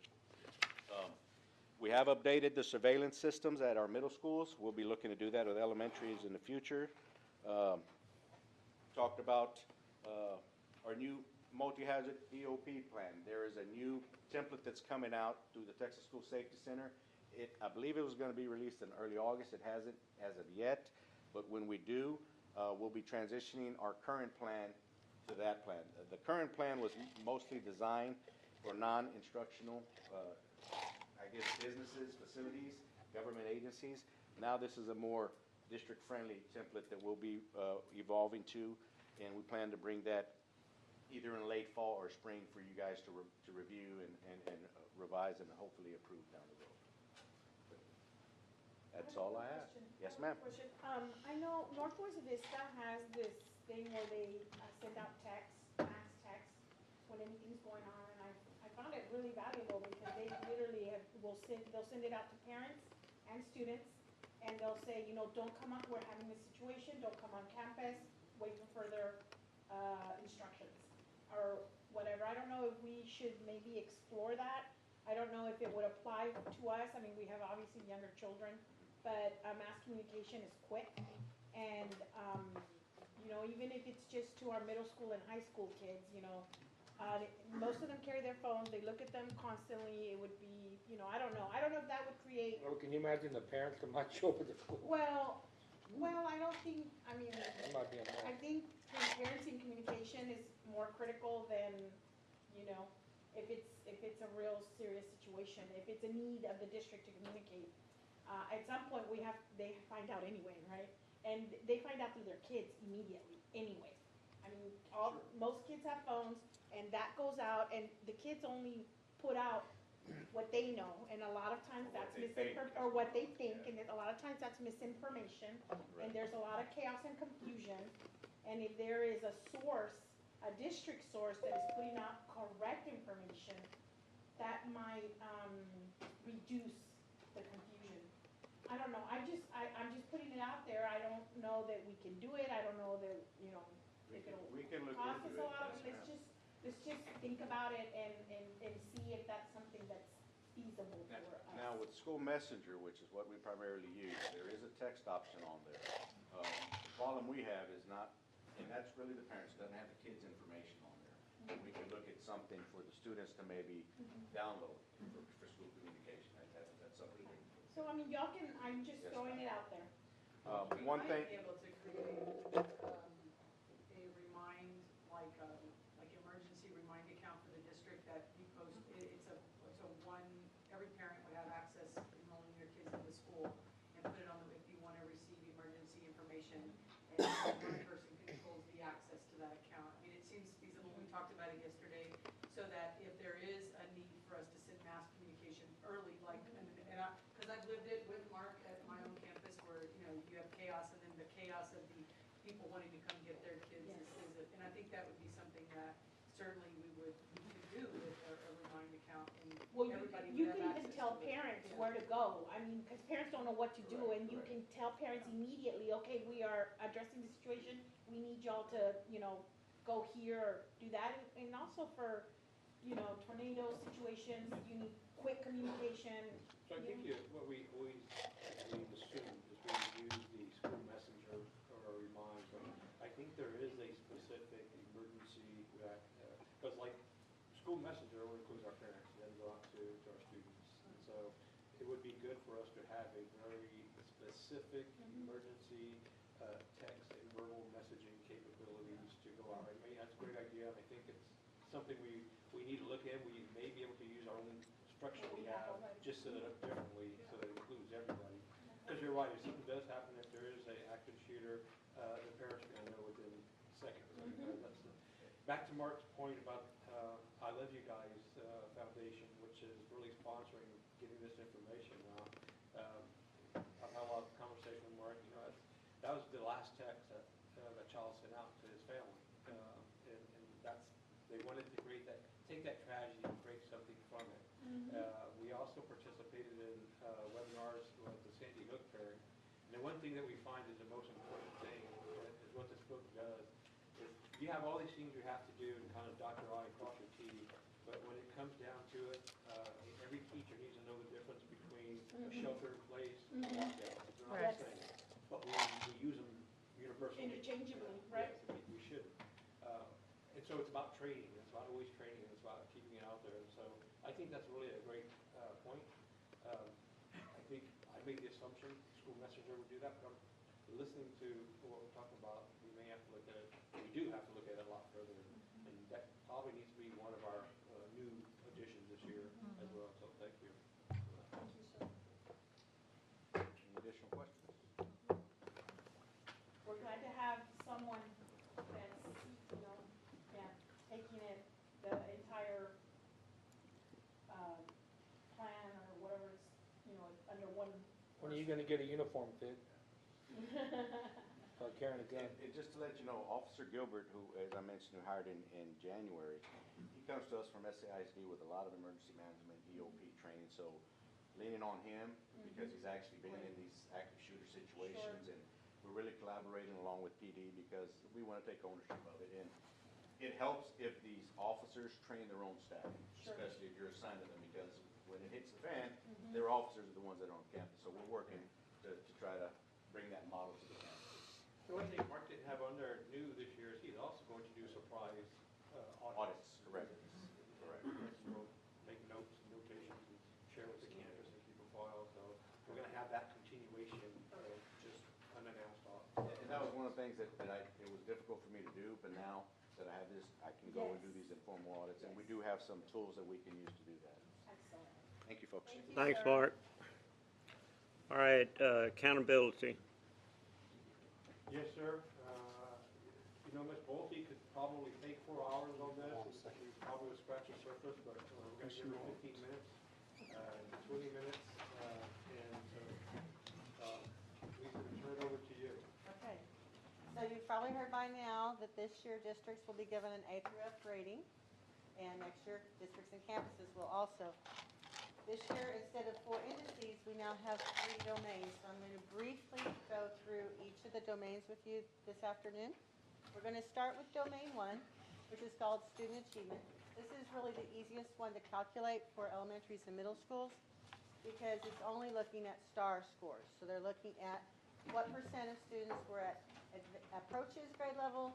We have updated the surveillance systems at our middle schools. We'll be looking to do that with elementaries in the future. Talked about our new multi-hazard EOP plan. There is a new template that's coming out through the Texas School Safety Center. I believe it was going to be released in early August. It hasn't as of yet, but when we do, we'll be transitioning our current plan to that plan. The current plan was mostly designed for non-instructional, I guess, businesses, facilities, government agencies. Now this is a more district-friendly template that we'll be evolving to, and we plan to bring that either in late fall or spring for you guys to review and revise and hopefully approve down the road. That's all I have. Yes, ma'am.
Question. I know Northwest Vista has this thing where they send out texts, mass texts, when anything's going on, and I found it really valuable because they literally they'll send it out to parents and students, and they'll say, you know, don't come up, we're having this situation, don't come on campus, wait for further instructions, or whatever. I don't know if we should maybe explore that. I don't know if it would apply to us. I mean, we have obviously younger children, but mass communication is quick, and you know, even if it's just to our middle school and high school kids, you know, most of them carry their phones, they look at them constantly. It would be, you know, I don't know if that would create.
Well, can you imagine the parents that might show up at the school?
Well, I don't think, I mean,
That might be a no.
I think transparency and communication is more critical than, you know, if it's a real serious situation, if it's a need of the district to communicate. At some point, they find out anyway, right? And they find out through their kids immediately, anyway. I mean, most kids have phones, and that goes out, and the kids only put out what they know, and a lot of times that's or what they think, and a lot of times that's misinformation, and there's a lot of chaos and confusion. And if there is a source, a district source that is putting out correct information, that might reduce the confusion. I don't know, I'm just putting it out there. I don't know that we can do it. I don't know that, you know,
We can look
cost us
into
a
it.
lot of,
Yes,
let's just think about it and see if that's something that's feasible for us.
Now, with School Messenger, which is what we primarily use, there is a text option on there. The problem we have is not, and that's really the parents, doesn't have the kids' information on there. We can look at something for the students to maybe download for school communication. That's something.
So, I mean, y'all can, I'm just
Yes,
throwing
ma'am.
it out there.
One thing.
We might be able to create a like emergency remind account for the district that you post. It's a one, every parent would have access enrolling their kids in the school and put it on if you want to receive emergency information. And one person controls the access to that account. I mean, it seems feasible. We talked about it yesterday, so that if there is a need for us to send mass communication early, like, because I've lived it with Mark at my own campus where, you know, you have chaos and then the chaos of the people wanting to come get their kids and I think that would be something that certainly we could do with a remind account and
Well,
everybody
you
would
can
have
even
access
tell
to it.
parents
Yeah.
where to go. I mean, because parents don't know what to do, and you can tell parents immediately, okay, we are addressing the situation, we need y'all to, you know, go here or do that. And also for, you know, tornado situations, you need quick communication.
So I think what we school messenger includes our parents, and then go out to our students. And so it would be good for us to have a very specific emergency text and verbal messaging capabilities to go out. I mean, that's a great idea, and I think it's something we need to look at. We may be able to use our own structure we have, just set it up differently so that it includes everybody. Because you're right, if something does happen, if there is a active shooter, the parents are gonna know within seconds. Back to Mark's point about I Love You Guys Foundation, which is really sponsoring getting this information out. I've had a lot of conversation with Mark. You know, that was the last text that that child sent out to his family, and they wanted to take that tragedy and create something from it. We also participated in webinars with the Sandy Hook pairing. And the one thing that we find is the most important thing is what this book does. Is you have all these things you have to do and kind of dot your I and cross your T, but when it comes down to it, every teacher needs to know the difference between a shelter in place and a lockdown. They're not the same, but we use them universally.
Interchangeably, right?
Yes, we should. And so it's about training. It's about always training, and it's about keeping it out there. And so I think that's really a great point. I think I made the assumption school messenger would do that, but I'm listening to what we're talking about. We may have to look at it. We do have to look at it a lot further, and that probably needs to be one of our new additions this year as well. So thank you.
Thank you, sir.
Any additional questions?
We're glad to have someone that's, you know, taking it, the entire plan or whatever is, you know, under one.
When are you gonna get a uniform fit? Or carrying a gun?
And just to let you know, Officer Gilbert, who, as I mentioned, who hired in January, he comes to us from SAISD with a lot of emergency management, EOP training, so leaning on him, because he's actually been in these active shooter situations, and we're really collaborating along with PD, because we wanna take ownership of it, and it helps if these officers train their own staff, especially if you're assigned to them, because when it hits the fan, their officers are the ones that are on campus, so we're working to try to bring that model to the campus.
The one thing Mark didn't have on there new this year is he's also going to do surprise audits.
Correct. Correct.
We'll make notes and notations and share with the campus and keep a file, so we're gonna have that continuation of just unannounced audits.
And that was one of the things that it was difficult for me to do, but now that I have this, I can go and do these informal audits, and we do have some tools that we can use to do that.
Excellent.
Thank you, folks.
Thanks, Mark. All right, accountability.
Yes, sir. You know, Ms. Bolte could probably take 4 hours on this, and we probably would scratch the surface, but we're gonna give her 15 minutes, 20 minutes, and so, Lisa, turn it over to you.
Okay, so you've probably heard by now that this year districts will be given an A through F grading, and next year districts and campuses will also. This year, instead of 4 indices, we now have 3 domains. So I'm going to briefly go through each of the domains with you this afternoon. We're going to start with domain 1, which is called student achievement. This is really the easiest one to calculate for elementaries and middle schools because it's only looking at STAR scores. So they're looking at what percent of students were at approaches grade level,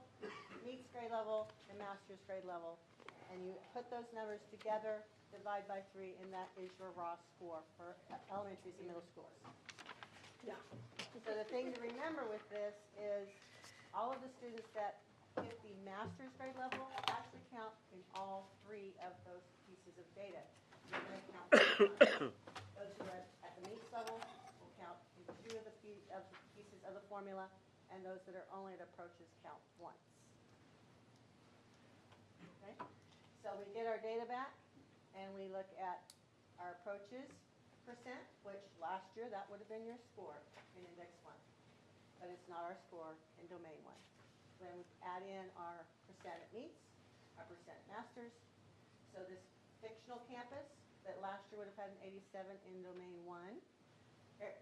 meets grade level, and master's grade level. And you put those numbers together, divide by 3, and that is your raw score for elementaries and middle schools.
Yeah.
So the thing to remember with this is all of the students that hit the master's grade level actually count in all 3 of those pieces of data. You're going to count those who are at the meets level will count in 2 of the pieces of the formula, and those that are only at approaches count once. Okay? So we get our data back, and we look at our approaches percent, which last year that would have been your score in index 1. But it's not our score in domain 1. Then we add in our percent at meets, our percent at masters. So this fictional campus that last year would have had an 87 in domain 1,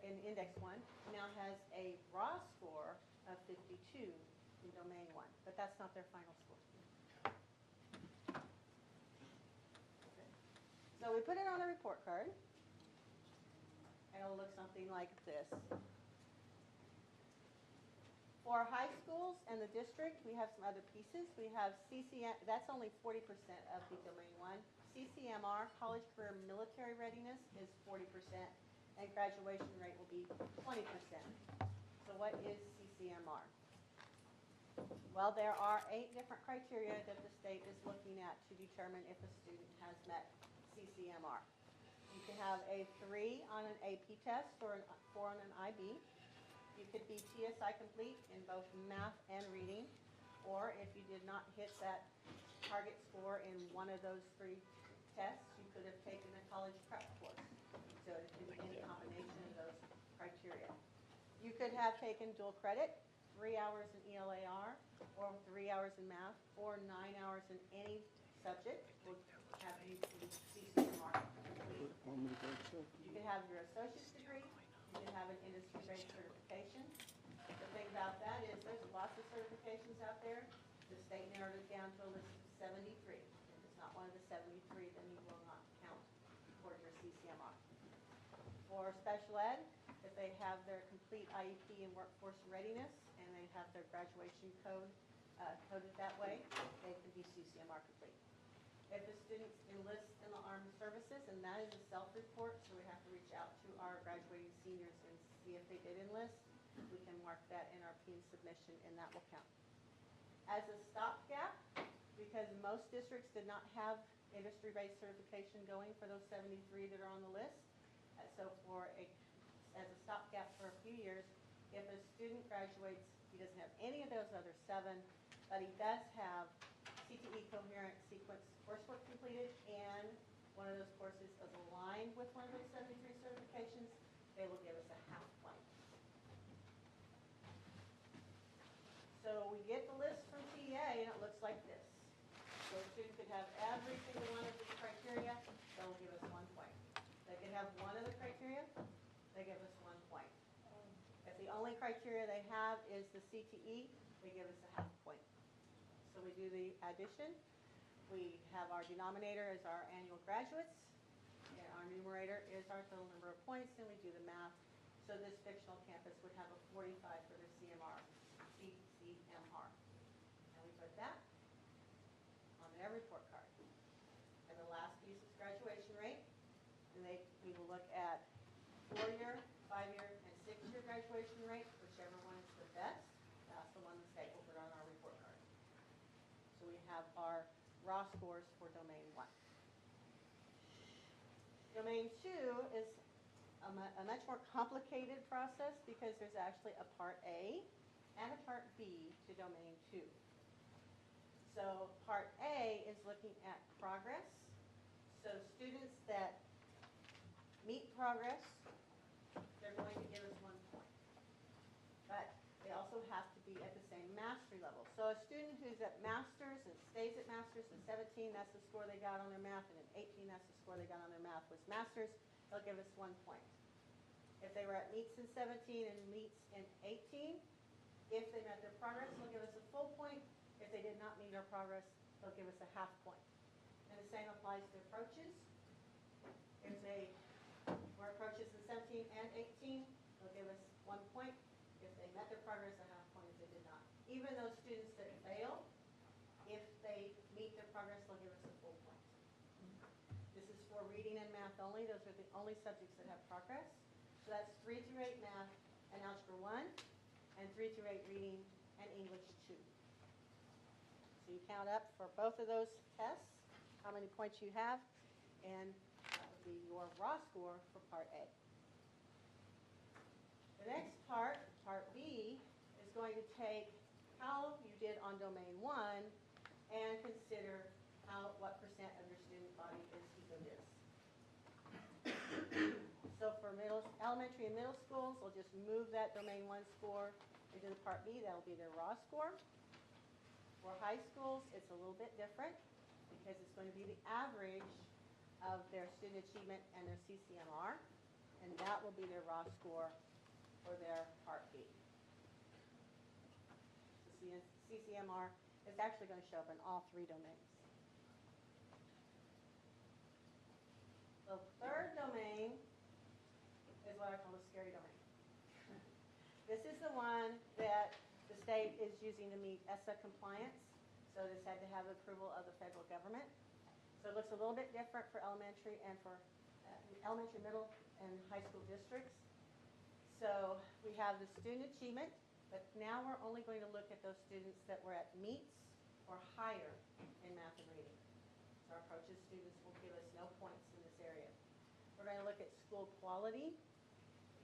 in index 1, now has a raw score of 52 in domain 1. But that's not their final score. Okay. So we put it on a report card, and it'll look something like this. For our high schools and the district, we have some other pieces. We have CCM, that's only 40% of the domain one. CCMR, college career military readiness, is 40%, and graduation rate will be 20%. So what is CCMR? Well, there are 8 different criteria that the state is looking at to determine if a student has met CCMR. You can have a 3 on an AP test or a 4 on an IB. You could be TSI complete in both math and reading, or if you did not hit that target score in one of those 3 tests, you could have taken a college prep course. So it could be any combination of those criteria. You could have taken dual credit, 3 hours in ELAR, or 3 hours in math, or 9 hours in any subject will have you to CCMR complete. You can have your associate's degree. You can have an industry-based certification. The thing about that is there's lots of certifications out there. The state narrowed it down to a list of 73. If it's not one of the 73, then you will not count toward your CCMR. For special ed, if they have their complete IEP and workforce readiness and they have their graduation code coded that way, they can be CCMR complete. If a student enlists in the armed services, and that is a self-report, so we have to reach out to our graduating seniors and see if they did enlist, we can mark that in our PEIM submission, and that will count. As a stopgap, because most districts did not have industry-based certification going for those 73 that are on the list, so as a stopgap for a few years, if a student graduates, he doesn't have any of those other 7, but he does have CTE coherent sequence coursework completed, and one of those courses is aligned with one of those 73 certifications, they will give us a half point. So we get the list from TA, and it looks like this. So a student could have every single one of these criteria, they'll give us 1 point. They could have one of the criteria, they give us 1 point. If the only criteria they have is the CTE, they give us a half point. So we do the addition. We have our denominator as our annual graduates, and our numerator is our total number of points, and we do the math. So this fictional campus would have a 45 for their CCMR. And we put that on their report card. And the last piece is graduation rate. And we will look at 4-year, 5-year, and 6-year graduation rate, whichever one is the best. That's the one the state will put on our report card. So we have our raw scores for domain 1. Domain 2 is a much more complicated process because there's actually a part A and a part B to domain 2. So part A is looking at progress. So students that meet progress, they're going to give us 1 point. But they also have to be at the same mastery level. So a student who's at master's and stays at master's at 17, that's the score they got on their math, and at 18, that's the score they got on their math was master's, they'll give us 1 point. If they were at meets in 17 and meets in 18, if they met their progress, they'll give us a full point. If they did not meet their progress, they'll give us a half point. And the same applies to approaches. If they were approaches in 17 and 18, they'll give us 1 point. If they met their progress, a half point if they did not. Even those students that fail, if they meet their progress, they'll give us a full point. This is for reading and math only. Those are the only subjects that have progress. So that's 3 through 8 math and algebra 1, and 3 through 8 reading and English 2. So you count up for both of those tests, how many points you have, and that would be your raw score for part A. The next part, part B, is going to take how you did on domain 1 and consider what percent of your student body is EcoDis. So for elementary and middle schools, we'll just move that domain 1 score into the part B. That'll be their raw score. For high schools, it's a little bit different because it's going to be the average of their student achievement and their CCMR, and that will be their raw score for their part B. The CCMR is actually going to show up in all 3 domains. The third domain is what I call the scary domain. This is the one that the state is using to meet ESSA compliance, so this had to have approval of the federal government. So it looks a little bit different for elementary and for elementary, middle, and high school districts. So we have the student achievement, but now we're only going to look at those students that were at meets or higher in math and reading. So our approach is students will give us no points in this area. We're going to look at school quality,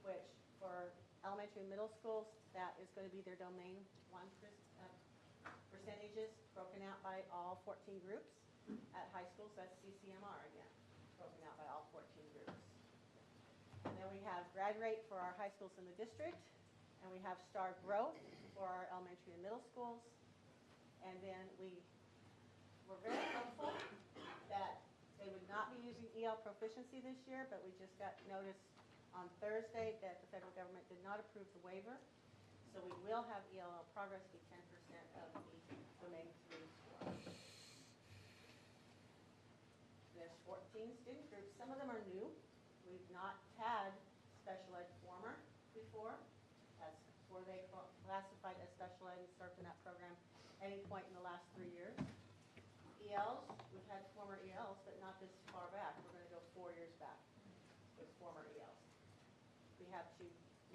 which for elementary and middle schools, that is going to be their domain 1 percentages broken out by all 14 groups. At high schools, that's CCMR again, broken out by all 14 groups. And then we have grad rate for our high schools in the district, and we have star growth for our elementary and middle schools. And then we're very hopeful that they would not be using EL proficiency this year, but we just got notice on Thursday that the federal government did not approve the waiver. So we will have ELL progress be 10% of the domain 3 score. There's 14 student groups. Some of them are new. We've not had special ed former before. That's before they classified as special ed and served in that program any point in the last 3 years. ELs, we've had former ELs, but not this far back. We're going to go 4 years back with former ELs. We have 2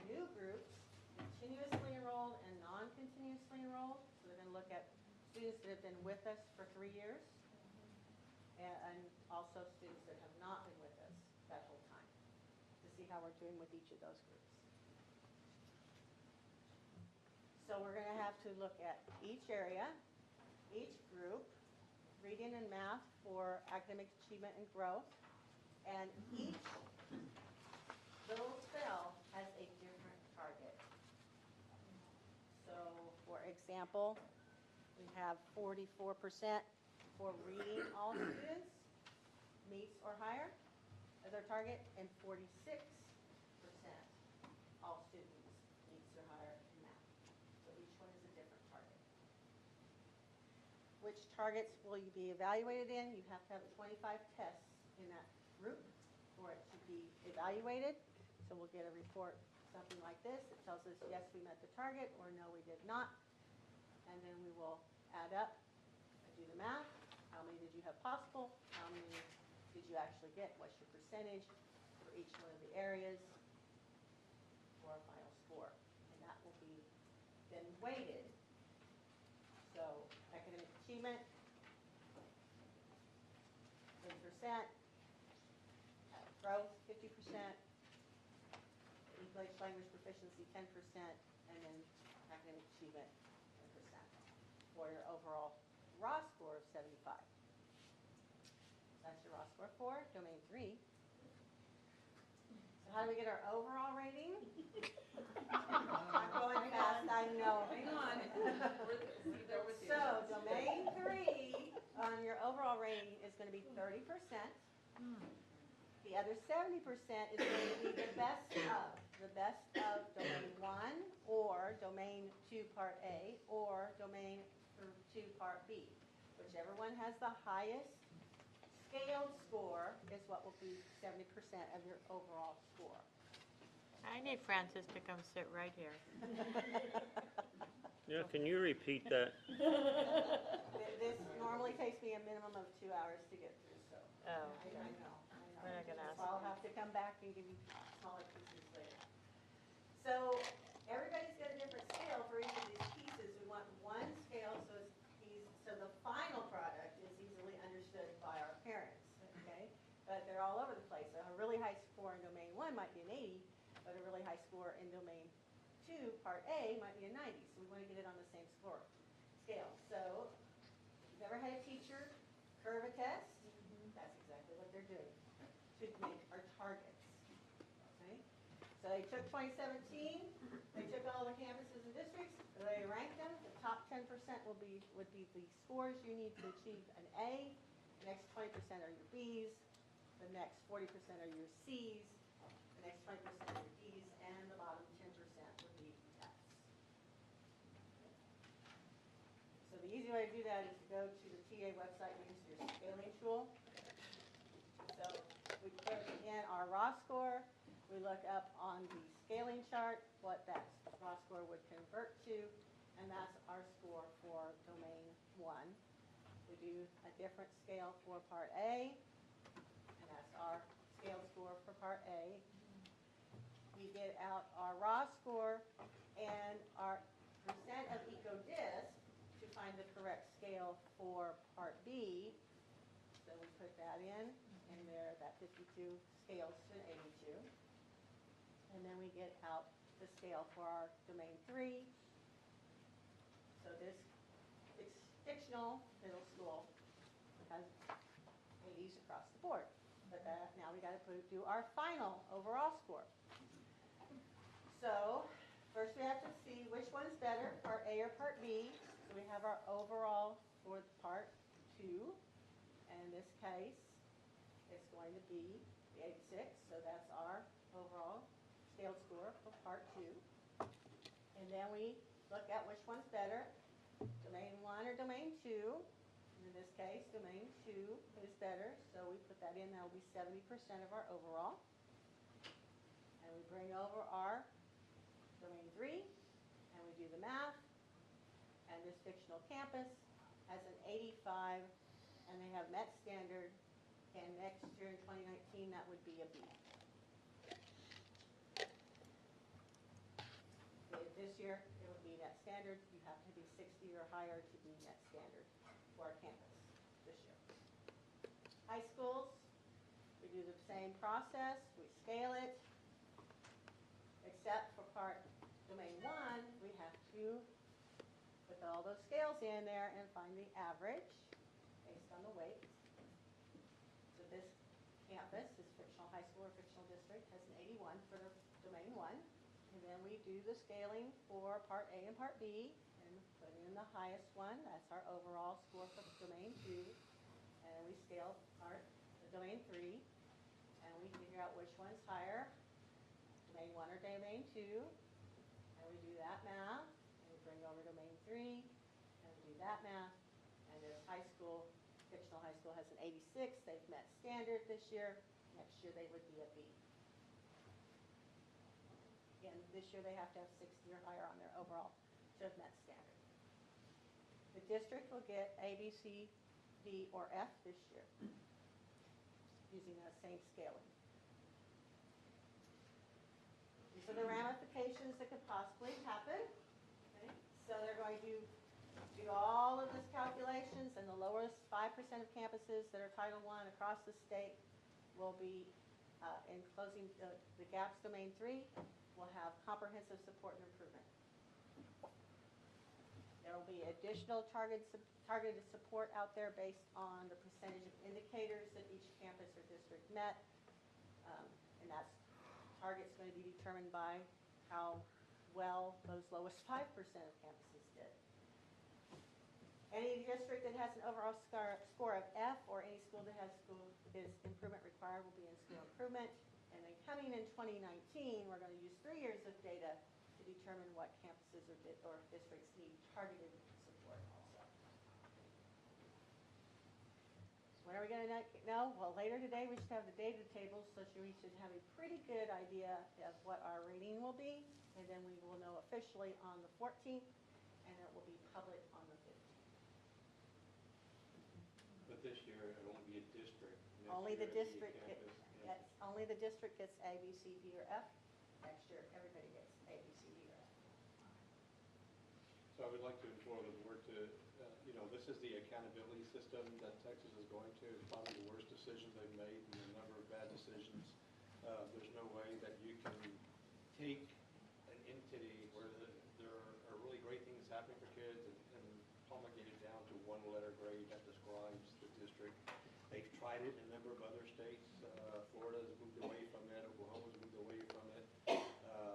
new groups, continuously enrolled and non-continuously enrolled. So they're going to look at students that have been with us for 3 years and also students that have not been with us that whole time to see how we're doing with each of those groups. So we're going to have to look at each area, each group, reading and math for academic achievement and growth, and each little cell has a different target. So, for example, we have 44% for reading all students, meets or higher as our target, and 46% all students, meets or higher in math. So each one is a different target. Which targets will you be evaluated in? You have to have 25 tests in that group for it to be evaluated. So we'll get a report, something like this. It tells us, yes, we met the target, or no, we did not. And then we will add up and do the math. How many did you have possible? How many did you actually get? What's your percentage for each one of the areas for a final score? And that will be then weighted. So academic achievement, 30%, growth, 50%, English language proficiency, 10%, and then academic achievement, 10%, for your overall raw score of 75. That's your raw score for domain 3. So how do we get our overall rating? I'm going fast, I know.
Hang on.
So domain 3 on your overall rating is going to be 30%. The other 70% is going to be the best of domain 1 or domain 2 part A or domain 2 part B. Whichever one has the highest scaled score is what will be 70% of your overall score.
I need Francis to come sit right here.
Yeah, can you repeat that?
This normally takes me a minimum of 2 hours to get through, so.
Oh.
I know.
We're not gonna ask
So I'll have to come back and give you smaller pieces later. So everybody's got a different scale for each of these pieces. We want one scale so so the final product is easily understood by our parents, okay? But they're all over the place. So a really high score in domain 1 might be an 80, but a really high score in domain 2, part A, might be a 90. So we want to get it on the same scale. So if you've ever had a teacher curve a test, that's exactly what they're doing to make our targets. Okay? So they took 2017, they took all the campuses and districts, they ranked them. The top 10% would be the scores you need to achieve an A. The next 20% are your Bs. The next 40% are your Cs. The next 20% are your Ds, and the bottom 10% would be Fs. So the easy way to do that is to go to the TA website and use your scaling tool. So we put in our raw score. We look up on the scaling chart what that raw score would convert to, and that's our score for domain 1. We do a different scale for part A, and that's our scale score for part A. We get out our raw score and our percent of eco-disc to find the correct scale for part B. So we put that in there, that 52 scales to an 82. And then we get out the scale for our domain 3. So this fictional middle school has 80s across the board. But now we got to do our final overall score. So first we have to see which one's better, part A or part B. So we have our overall for part 2. And in this case, it's going to be the 86. So that's our overall scaled score for part 2. And then we look at which one's better, domain 1 or domain 2. In this case, domain 2 is better, so we put that in. That will be 70% of our overall. And we bring over our domain 3, and we do the math. And this fictional campus has an 85, and they have Met standard. And next year in 2019, that would be a B. This year, it would be net standard. You have to be 60 or higher to be net standard for our campus this year. High schools, we do the same process. We scale it, except for part domain 1, we have to put all those scales in there and find the average based on the weight. So this campus, this fictional high school or fictional district, has an 81 for the domain 1. And then we do the scaling for part A and part B and put in the highest one. That's our overall score for domain 2. And we scale the domain 3. And we figure out which one's higher, domain 1 or domain 2. And we do that math. And we bring over domain 3. And we do that math. And this high school, fictional high school, has an 86. They've met standard this year. Next year they would be a B. Again, this year they have to have 60 or higher on their overall to have met standard. The district will get A, B, C, D, or F this year using that same scaling. These are the ramifications that could possibly happen. Okay? So they're going to do all of these calculations, and the lowest 5% of campuses that are Title I across the state will be in closing the GAPS domain 3. Will have comprehensive support and improvement. There will be additional targeted support out there based on the percentage of indicators that each campus or district met. And that target's going to be determined by how well those lowest 5% of campuses did. Any district that has an overall score of F or any school that has improvement required will be in school improvement. And then coming in 2019, we're going to use 3 years of data to determine what campuses or districts need targeted support also. So when are we going to know? Well, later today we should have the data tables, so we should have a pretty good idea of what our rating will be. And then we will know officially on the 14th, and it will be public on the 15th.
But this year, it won't be a district.
Only the district. Only the district gets A, B, C, D, or F. Next year, everybody gets A, B, C, D, or F.
So I would like to implore the board to, this is the accountability system that Texas is going to. It's probably the worst decision they've made and a number of bad decisions. There's no way that you can take an entity where there are really great things happening for kids and promulgate it down to one letter grade that describes the district. They've tried it in a number of other states. Florida's moved away from it. Oklahoma's moved away from it.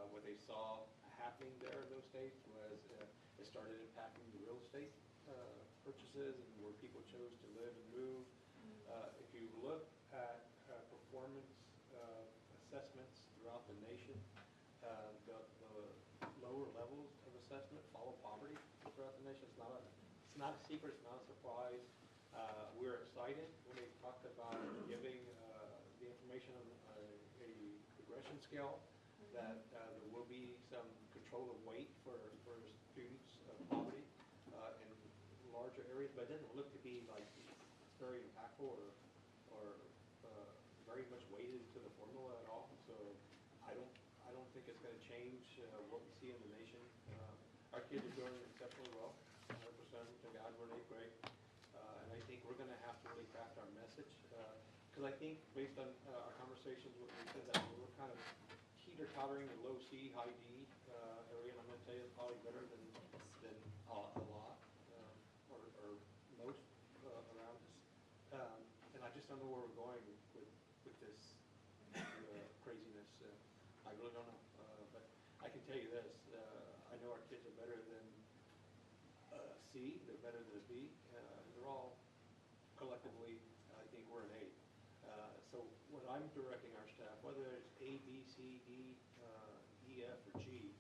What they saw happening there in those states was it started impacting the real estate purchases and where people chose to live and move. If you look at performance assessments throughout the nation, the lower levels of assessment follow poverty throughout the nation. It's not a secret. It's not a surprise. We're excited when they talked about giving the information on a progression scale, that there will be some control of weight for students of larger areas, but it doesn't look to be like very impactful or very much weighted to the formula at all. So I don't think it's gonna change what we see in the nation. Our kids are doing exceptionally well, 100%, thank God we're in 8th grade. And I think we're gonna have to really craft our message, because I think based on our conversations with Lisa, that we're kind of teeter-tottering in low C, high D area, and I'm gonna tell you it's probably better than a lot, or most around us. And I just don't know where we're going with this craziness. I really don't know, but I can tell you this, I know our kids are better than C, they're better than a B, they're all collectively, I think we're an A. So what I'm directing our staff, whether it's A, B, C, D, E, F, or G,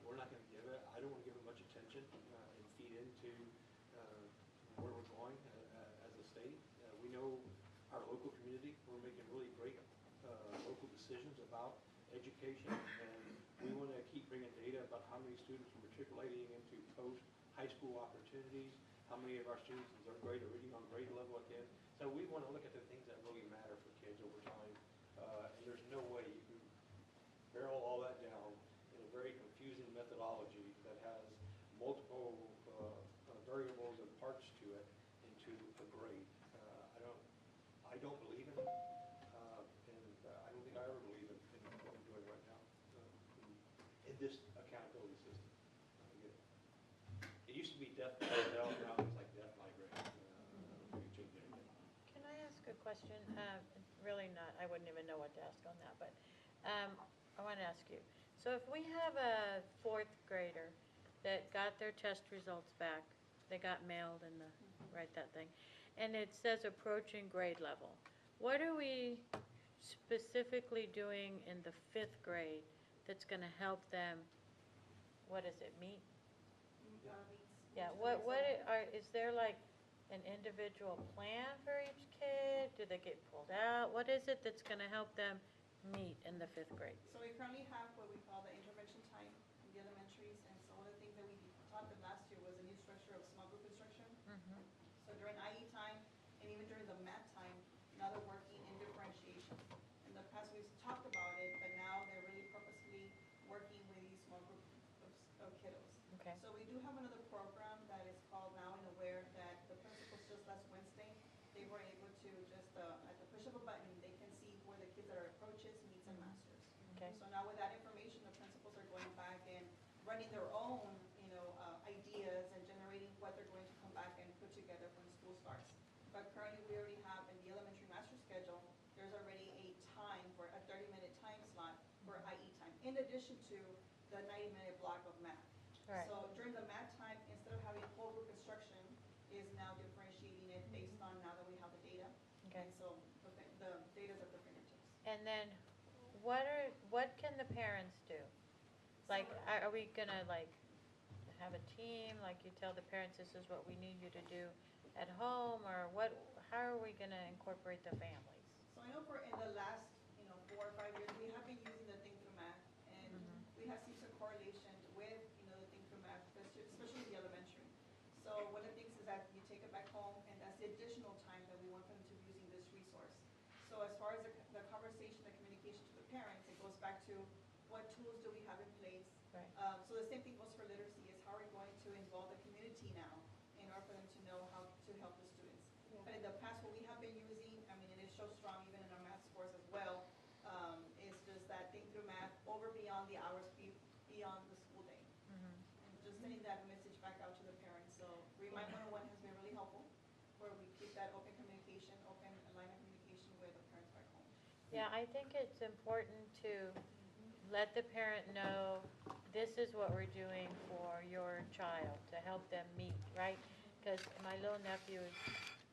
we're not gonna give it, I don't wanna give it much attention and feed into where we're going as a state. We know our local community, we're making really great local decisions about education, and we wanna keep bringing data about how many students are matriculating into post-high school opportunities, how many of our students in 3rd grade are reading on grade level again. So we wanna look at the things that really matter for kids over time, and there's no way you can barrel all that down in a very confusing methodology that has multiple variables and parts to it into a grade. I don't believe in it, and I don't think I ever believe in what we're doing right now in this accountability system. It used to be deaf by itself, now it's like deaf by grade. We change anything.
Can I ask a question? Really not, I wouldn't even know what to ask on that, but I want to ask you. So if we have a 4th grader that got their test results back, they got mailed in the, write that thing, and it says approaching grade level, what are we specifically doing in the 5th grade that's going to help them, what is it, meet? Yeah, is there like an individual plan for each kid? Do they get pulled out? What is it that's gonna help them meet in the 5th grade?
So we currently have what we call the intervention time in the elementaries, and so one of the things that we taught them last year was a new structure of small group instruction. So during IE time, and even during the math time, now they're working in differentiation. In the past, we've talked about it, but now they're really purposely working with these small group of kiddos.
Okay.
So we do have another program that is called Now in Aware that the principals just last Wednesday, they were able to just, at the push of a button, they can see where the kids are approaches, meets, and masters.
Okay.
So now with that information, the principals are going back and running their own, ideas and generating what they're going to come back and put together when school starts. But currently, we already have in the elementary master schedule, there's already a time for a 30-minute time slot for IE time, in addition to the 90-minute block of math.
Right.
So during the math time, instead of having whole group instruction, is now differentiating it based on now that we have the data.
Okay.
And so the data's at their fingertips.
And then, what can the parents do? Like, are we gonna like have a team, like you tell the parents this is what we need you to do at home, or what, how are we gonna incorporate the families?
So I know for in the last, 4 or 5 years, we have been using the Think Through Math, and we have seen some correlation with, the Think Through Math, especially in the elementary. So one of the things is that you take it back home, and that's the additional time that we want them to be using this resource. So as far as the conversation, the communication to the parents, it goes back to what tools do we have in place.
Right.
So the same thing goes for literacy, is how are we going to involve the community now in order for them to know how to help the students. But in the past, what we have been using, I mean, it is so strong even in our math scores as well, is just that Think Through Math over beyond the hours, beyond the school day. And just sending that message back out to the parents. So Remind 101 has been really helpful, where we keep that open communication, open line of communication with the parents back home.
Yeah, I think it's important to let the parent know this is what we're doing for your child to help them meet, right? Because my little nephew,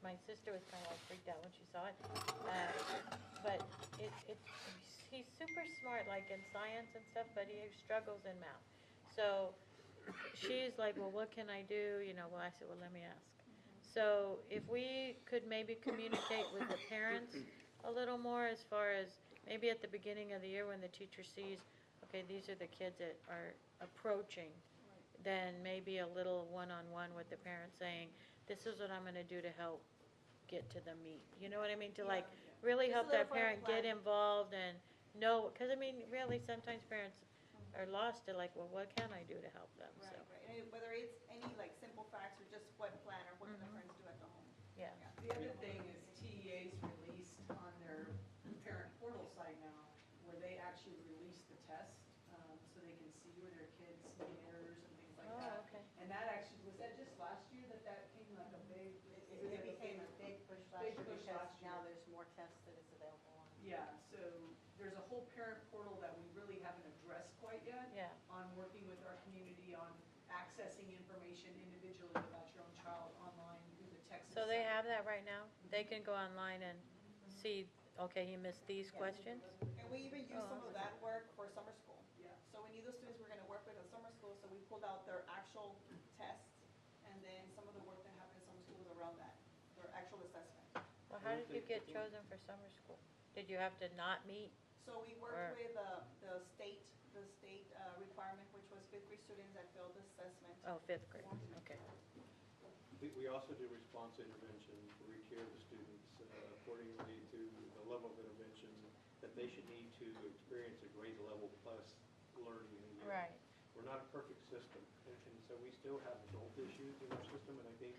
my sister was kind of like freaked out when she saw it. But he's super smart, like in science and stuff, but he struggles in math. So she's like, well, what can I do? Well, I said, well, let me ask. So if we could maybe communicate with the parents a little more, as far as maybe at the beginning of the year when the teacher sees, okay, these are the kids that are approaching than maybe a little one-on-one with the parent saying, this is what I'm gonna do to help get to the meat. You know what I mean? To like really
Just a
help that
little further
parent get
plan.
involved and know, because I mean, really, sometimes parents are lost. They're like, well, what can I do to help them? So,
Right, and whether it's any like simple facts or just what plan or what can the friends do at the home.
yeah.
The other thing is TEA's released on their parent portal site now, where they actually release the test, so they can see where their kids make errors and things like that.
Oh, okay.
And that actually, was that just last year that came like a big?
It became a big push last
Big
year
push
because
last year.
now there's more tests that it's available on.
Yeah, so there's a whole parent portal that we really haven't addressed quite yet.
Yeah.
On working with our community on accessing information individually about your own child online through the Texas.
So they
site.
have that right now? They can go online and see, okay, he missed these questions?
And we even use some of that work for summer school.
Yeah.
So we knew the students we're gonna work with at summer school, so we pulled out their actual tests, and then some of the work that happened in summer school was around that, their actual assessment.
Well, how did you get chosen for summer school? Did you have to not meet?
So we
Or-
worked with the state requirement, which was fifth grade students that failed the assessment.
Oh, fifth grade, okay.
We also do response intervention for each year of the students accordingly to the level of intervention that they should need to experience a grade level plus learning in a year.
Right.
We're not a perfect system, and so we still have adult issues in our system, and I think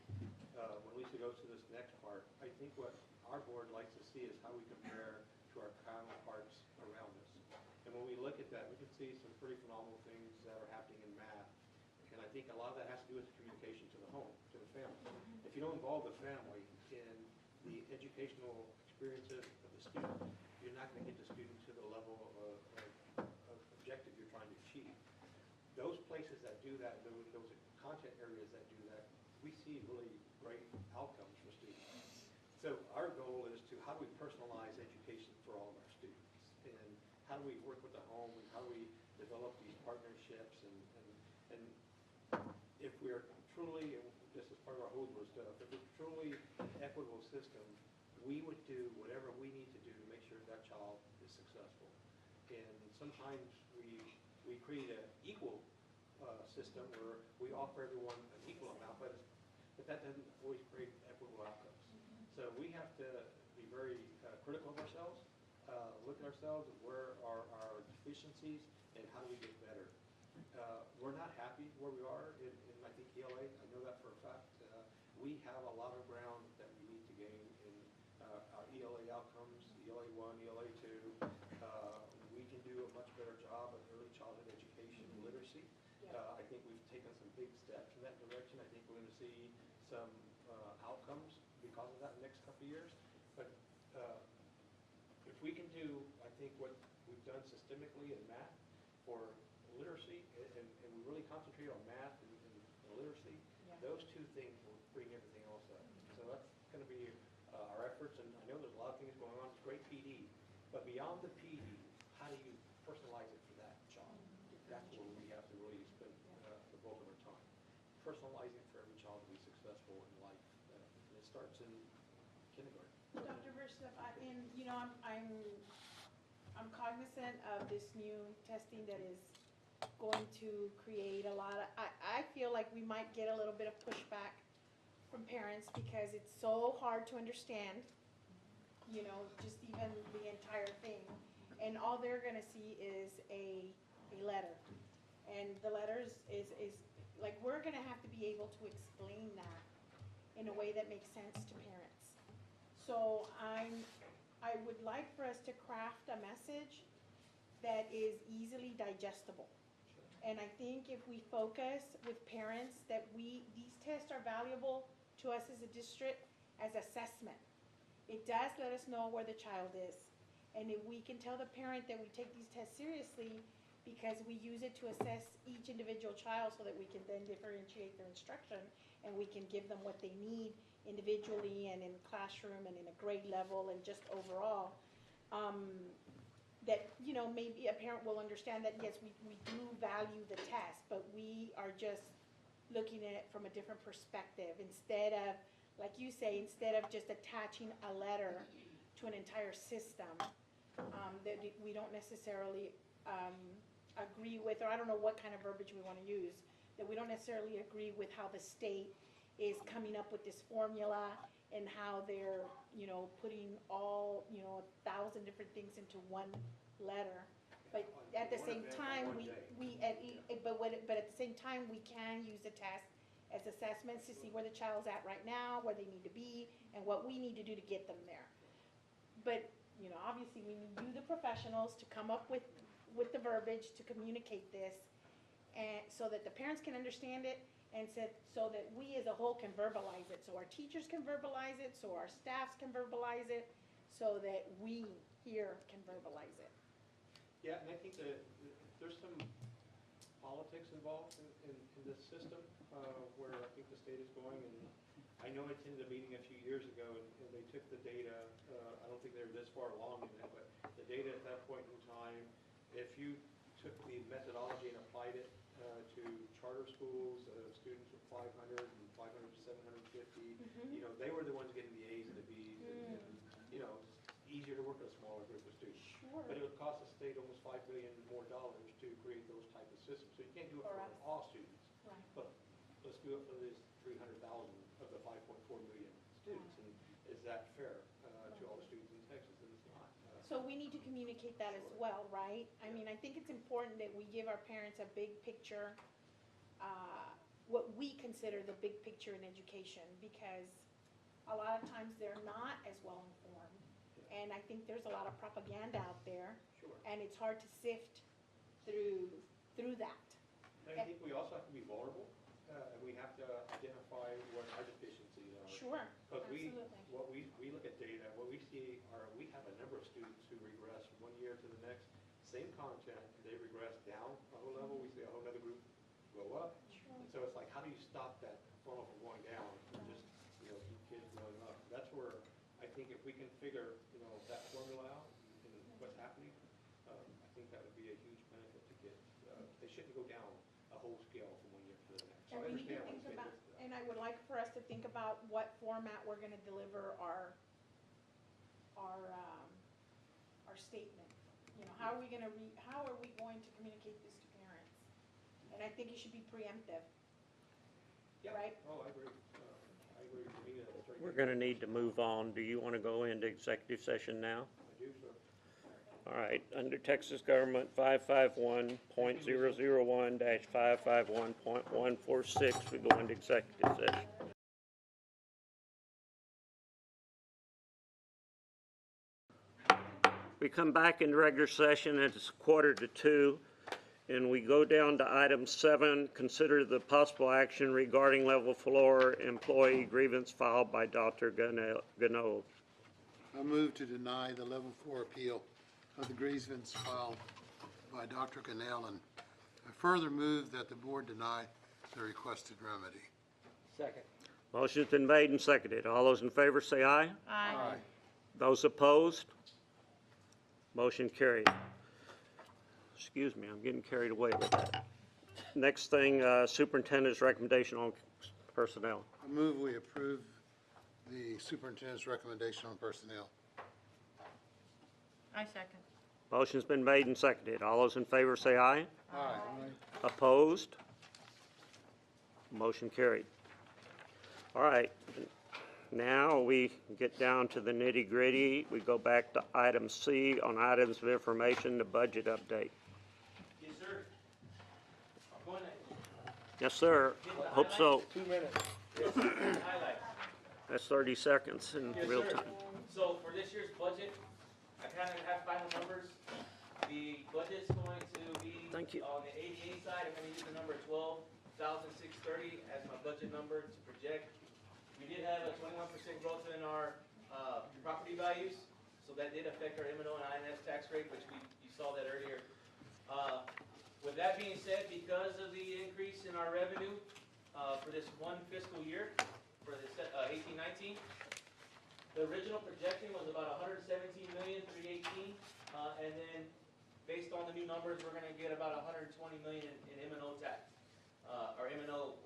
when Lisa goes to this next part, I think what our board likes to see is how we compare to our counterparts around us. And when we look at that, we can see some pretty phenomenal things that are happening in math, and I think a lot of that has to do with communication to the home, to the family. If you don't involve the family in the educational experiences of the student, you're not going to get the student to the level of objective you're trying to achieve. Those places that do that, those content areas that do that, we see really great outcomes for students. So our goal is to, how do we personalize education for all of our students? And how do we work with the home, and how do we develop these partnerships? And if we're truly, and this is part of our Hoodler stuff, if it's truly an equitable system, we would do whatever we need to do to make sure that child is successful. And sometimes we create an equal system where we offer everyone an equal amount, but that doesn't always create equitable outcomes. So we have to be very critical of ourselves, look at ourselves and where are our deficiencies and how do we get better. We're not happy where we are in I think ELA. I know that for a fact. We have a lot of ground that we need to gain in our ELA outcomes, ELA 1, ELA 2. We can do a much better job of early childhood education and literacy. I think we've taken some big steps in that direction. I think we're going to see some outcomes because of that in the next couple of years. But if we can do, I think, what we've done systemically in math for literacy, and we really concentrate on math and literacy, those two things will bring everything else up. So that's going to be our efforts, and I know there's a lot of things going on. It's great PD, but beyond the PD, how do you personalize it for that child? That's where we have to really spend the bulk of our time. Personalizing for every child to be successful in life. And it starts in kindergarten.
Dr. Bishop, I'm cognizant of this new testing that is going to create a lot of, I feel like we might get a little bit of pushback from parents because it's so hard to understand, just even the entire thing. And all they're gonna see is a letter. And the letters is like, we're gonna have to be able to explain that in a way that makes sense to parents. So I would like for us to craft a message that is easily digestible. And I think if we focus with parents that these tests are valuable to us as a district as assessment. It does let us know where the child is. And if we can tell the parent that we take these tests seriously because we use it to assess each individual child so that we can then differentiate their instruction and we can give them what they need individually and in classroom and in a grade level and just overall, that, maybe a parent will understand that, yes, we do value the test, but we are just looking at it from a different perspective. Instead of, like you say, instead of just attaching a letter to an entire system that we don't necessarily agree with, or I don't know what kind of verbiage we want to use, that we don't necessarily agree with how the state is coming up with this formula and how they're, putting all, 1,000 different things into one letter. But at the same time, but at the same time, we can use the test as assessments to see where the child's at right now, where they need to be, and what we need to do to get them there. But, obviously, we need you, the professionals, to come up with the verbiage to communicate this, and so that the parents can understand it, and so that we as a whole can verbalize it, so our teachers can verbalize it, so our staffs can verbalize it, so that we here can verbalize it.
Yeah, and I think that there's some politics involved in this system, where I think the state is going, and I know I attended a meeting a few years ago, and they took the data, I don't think they were this far along in it, but the data at that point in time, if you took the methodology and applied it to charter schools, students with 500 and 500 to 750, they were the ones getting the A's and the B's, and it's easier to work with a smaller group of students.
Sure.
But it would cost the state almost $5 billion more to create those type of systems. So you can't do it for all students.
Right.
But let's do it for this 300,000 of the 5.4 million students. And is that fair to all the students in Texas? And it's not.
So we need to communicate that as well, right? I mean, I think it's important that we give our parents a big picture, what we consider the big picture in education, because a lot of times they're not as well informed. And I think there's a lot of propaganda out there.
Sure.
And it's hard to sift through that.
And I think we also have to be vulnerable, and we have to identify what our deficiencies are.
Sure,
Because
absolutely.
we look at data, what we see are, we have a number of students who regress from one year to the next, same content, they regress down a whole level, we see a whole other group go up.
Sure.
And so it's like, how do you stop that funnel from going down and just, keep kids going up? That's where I think if we can figure, that formula out and what's happening, I think that would be a huge benefit to kids. They shouldn't go down a whole scale from one year to the next. So
And
I
we need to
understand
think
what
about,
the state
and I would like for us to think about what format we're gonna deliver our statement. How are we going to communicate this to parents? And I think it should be preemptive.
Yeah.
Right?
Oh, I agree. I agree. To me, that's very
We're
good.
going to need to move on. Do you want to go into executive session now?
I do, sir.
All right, under Texas Government 551.001-551.146, we go into executive session. We come back in regular session, and it's 1:45, and we go down to item 7, consider the possible action regarding level 4 employee grievance filed by Dr. Gano.
I move to deny the level 4 appeal of the grievance filed by Dr. Cannell, and I further move that the board deny the requested remedy.
Second.
Motion's been made and seconded. All those in favor say aye.
Aye.
Those opposed? Motion carried. Excuse me, I'm getting carried away with that. Next thing, superintendent's recommendation on personnel.
I move we approve the superintendent's recommendation on personnel.
I second.
Motion's been made and seconded. All those in favor say aye.
Aye.
Opposed? Motion carried. All right, now we get down to the nitty-gritty. We go back to item C on items of information, the budget update.
Yes, sir. I'm going to
Yes, sir. Hope so.
2 minutes.
highlight.
That's 30 seconds in
Yes,
real
sir.
time.
So for this year's budget, I kind of have final numbers. The budget's going to be
Thank you.
on the ADA side. I'm going to use the number 12,630 as my budget number to project. We did have a 21% growth in our property values, so that did affect our M&O and INS tax rate, which you saw that earlier. With that being said, because of the increase in our revenue for this one fiscal year, for this 18-19, the original projection was about $117,318,000, and then based on the new numbers, we're going to get about $120 million in M&O tax, or M&O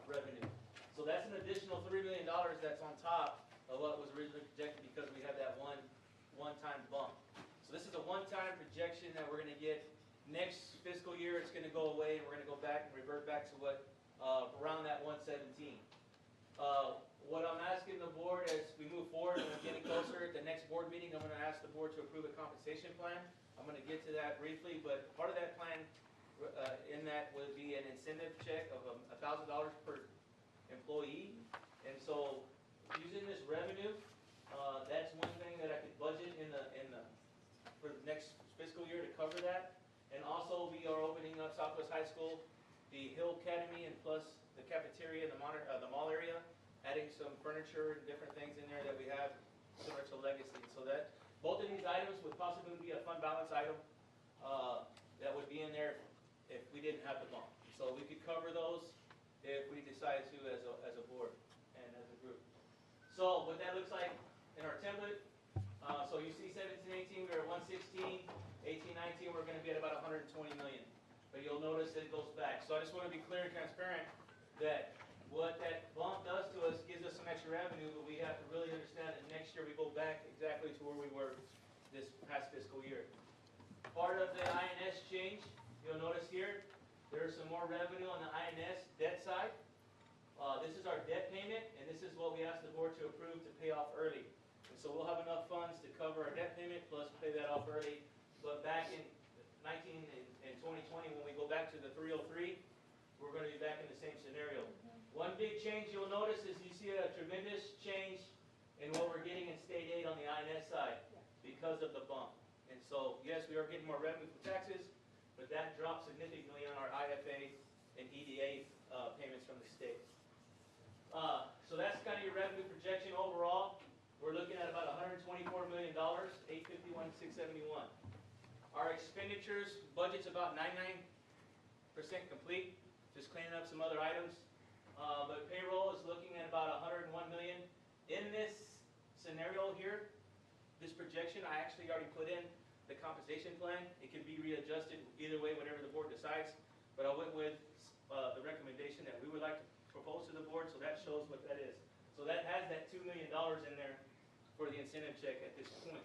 revenue. So that's an additional $3 million that's on top of what was originally projected because we have that one-time bump. So this is a one-time projection that we're going to get next fiscal fiscal year, it's gonna go away, and we're gonna go back and revert back to what, around that 117. What I'm asking the board as we move forward, and we're getting closer, at the next board meeting, I'm gonna ask the board to approve a compensation plan. I'm gonna get to that briefly, but part of that plan, in that would be an incentive check of $1,000 per employee. And so, using this revenue, that's one thing that I could budget for the next fiscal year to cover that. And also, we are opening up Southwest High School, the Hill Academy, and plus the cafeteria, the mall area, adding some furniture and different things in there that we have similar to Legacy. So that, both of these items would possibly be a fund balance item, that would be in there if we didn't have the bump. So we could cover those if we decide to as a board and as a group. So what that looks like in our template, so you see 17, 18, we're at 116, 18, 19, we're gonna be at about 120 million. But you'll notice that it goes back. So I just wanna be clear and transparent that what that bump does to us gives us some extra revenue, but we have to really understand that next year we go back exactly to where we were this past fiscal year. Part of the INS change, you'll notice here, there's some more revenue on the INS debt side. This is our debt payment, and this is what we asked the board to approve to pay off early. And so we'll have enough funds to cover our debt payment plus pay that off early. But back in 19 and 2020, when we go back to the 303, we're going to be back in the same scenario. One big change you'll notice is you see a tremendous change in what we're getting in state aid on the INS side because of the bump. And so, yes, we are getting more revenue from taxes, but that drops significantly on our IFA and EDA payments from the state. So that's kind of your revenue projection overall. We're looking at about $124 million, $851,671. Our expenditures budget's about 99% complete, just cleaning up some other items. But payroll is looking at about 101 million. In this scenario here, this projection, I actually already put in the compensation plan. It can be readjusted either way, whatever the board decides. But I went with the recommendation that we would like to propose to the board, so that shows what that is. So that has that $2 million in there for the incentive check at this point.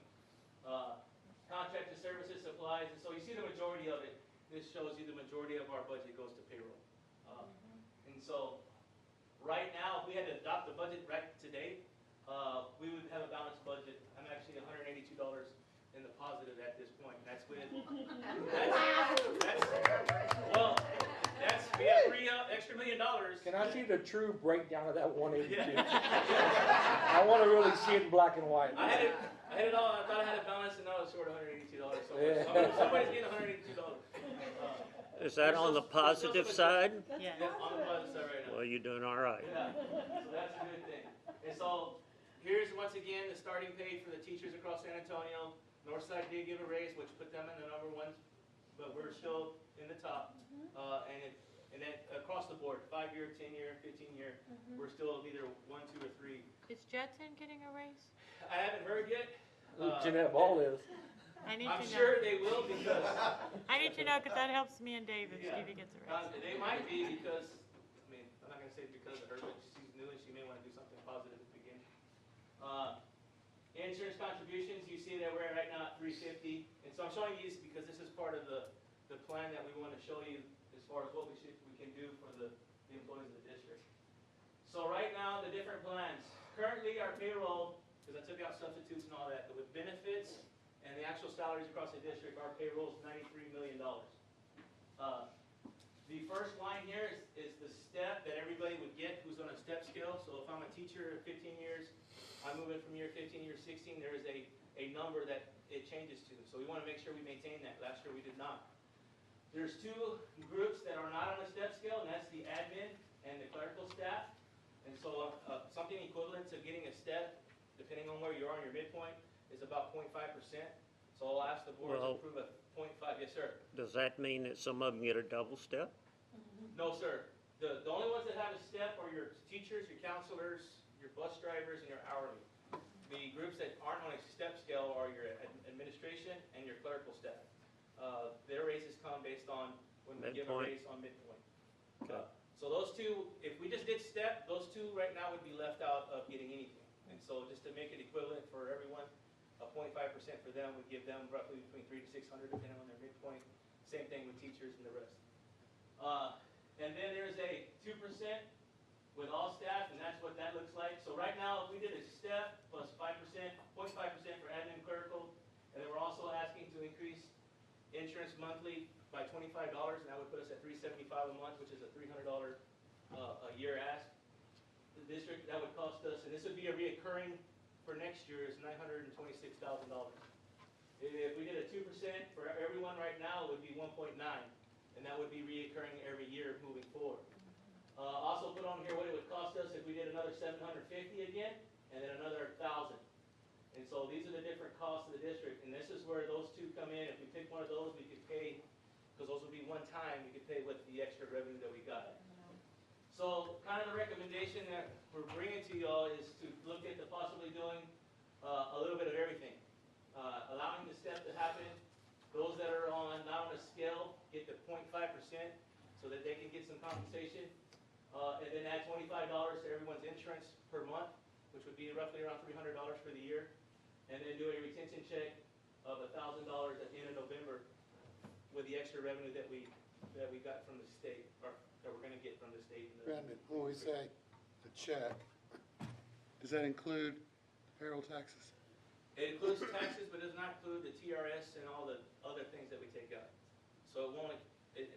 Contracted services, supplies, and so you see the majority of it. This shows you the majority of our budget goes to payroll. And so, right now, if we had to adopt the budget right today, we would have a balanced budget. I'm actually $182 in the positive at this point. That's with, we have $3 extra million.
Can I see the true breakdown of that 182?
Yeah.
I want to really see it in black and white.
I had it all. I thought I had it balanced, and now it's short $182. Somebody's getting $182.
Is that on the positive side?
Yeah, on the positive side right now.
Well, you're doing all right.
Yeah, so that's a good thing. And so, here's once again the starting page for the teachers across San Antonio. Northside did give a raise, which put them in the number one, but we're still in the top. And then across the board, 5-year, 10-year, 15-year, we're still either 1, 2, or 3.
Is Jetson getting a raise?
I haven't heard yet.
Jeanette Ball is.
I need
I'm
to know.
sure they will because.
I need to know because that helps me and David see if he gets a raise.
They might be because, I mean, I'm not going to say because of her, but she's new and she may want to do something positive at the beginning. Insurance contributions, you see that we're at right now at $350. And so I'm showing you this because this is part of the plan that we want to show you as far as what we can do for the employees of the district. So right now, the different plans. Currently, our payroll, because I took out substitutes and all that, but with benefits and the actual salaries across the district, our payroll is $93 million. The first line here is the step that everybody would get who's on a step scale. So if I'm a teacher 15 years, I'm moving from year 15 to year 16, there is a number that it changes to. So we want to make sure we maintain that. Last year we did not. There's two groups that are not on a step scale, and that's the admin and the clerical staff. And so something equivalent to getting a step, depending on where you are on your midpoint, is about 0.5%. So I'll ask the board to approve a 0.5. Yes, sir.
Does that mean that some of them get a double step?
No, sir. The only ones that have a step are your teachers, your counselors, your bus drivers, and your hourly. The groups that aren't on a step scale are your administration and your clerical staff. Their raises come based on when we give a raise on midpoint.
Okay.
So those two, if we just did step, those two right now would be left out of getting anything. And so just to make it equivalent for everyone, a 0.5% for them would give them roughly between $300 to $600 depending on their midpoint. Same thing with teachers. teachers and the rest. And then there's a 2% with all staff, and that's what that looks like. So right now, if we did a step plus 5%, 0.5% for admin clerical, and then we're also asking to increase insurance monthly by $25, and that would put us at $375 a month, which is a $300 a year ask. The district, that would cost us, and this would be a reoccurring for next year, is $926,000. If we did a 2% for everyone right now, it would be 1.9, and that would be reoccurring every year moving forward. Also put on here what it would cost us if we did another 750 again, and then another 1,000. And so these are the different costs of the district, and this is where those two come in. If we pick one of those, we could pay, because those would be one time, we could pay with the extra revenue that we got. So kind of the recommendation that we're bringing to y'all is to look at the possibly doing a little bit of everything. Allowing the step to happen. Those that are on, not on a scale, get the 0.5% so that they can get some compensation. And then add $25 to everyone's insurance per month, which would be roughly around $300 for the year. And then do a retention check of $1,000 at the end of November with the extra revenue that we got from the state, or that we're gonna get from the state.
Brandon, when we say a check, does that include payroll taxes?
It includes taxes, but does not include the TRS and all the other things that we take out. So it won't,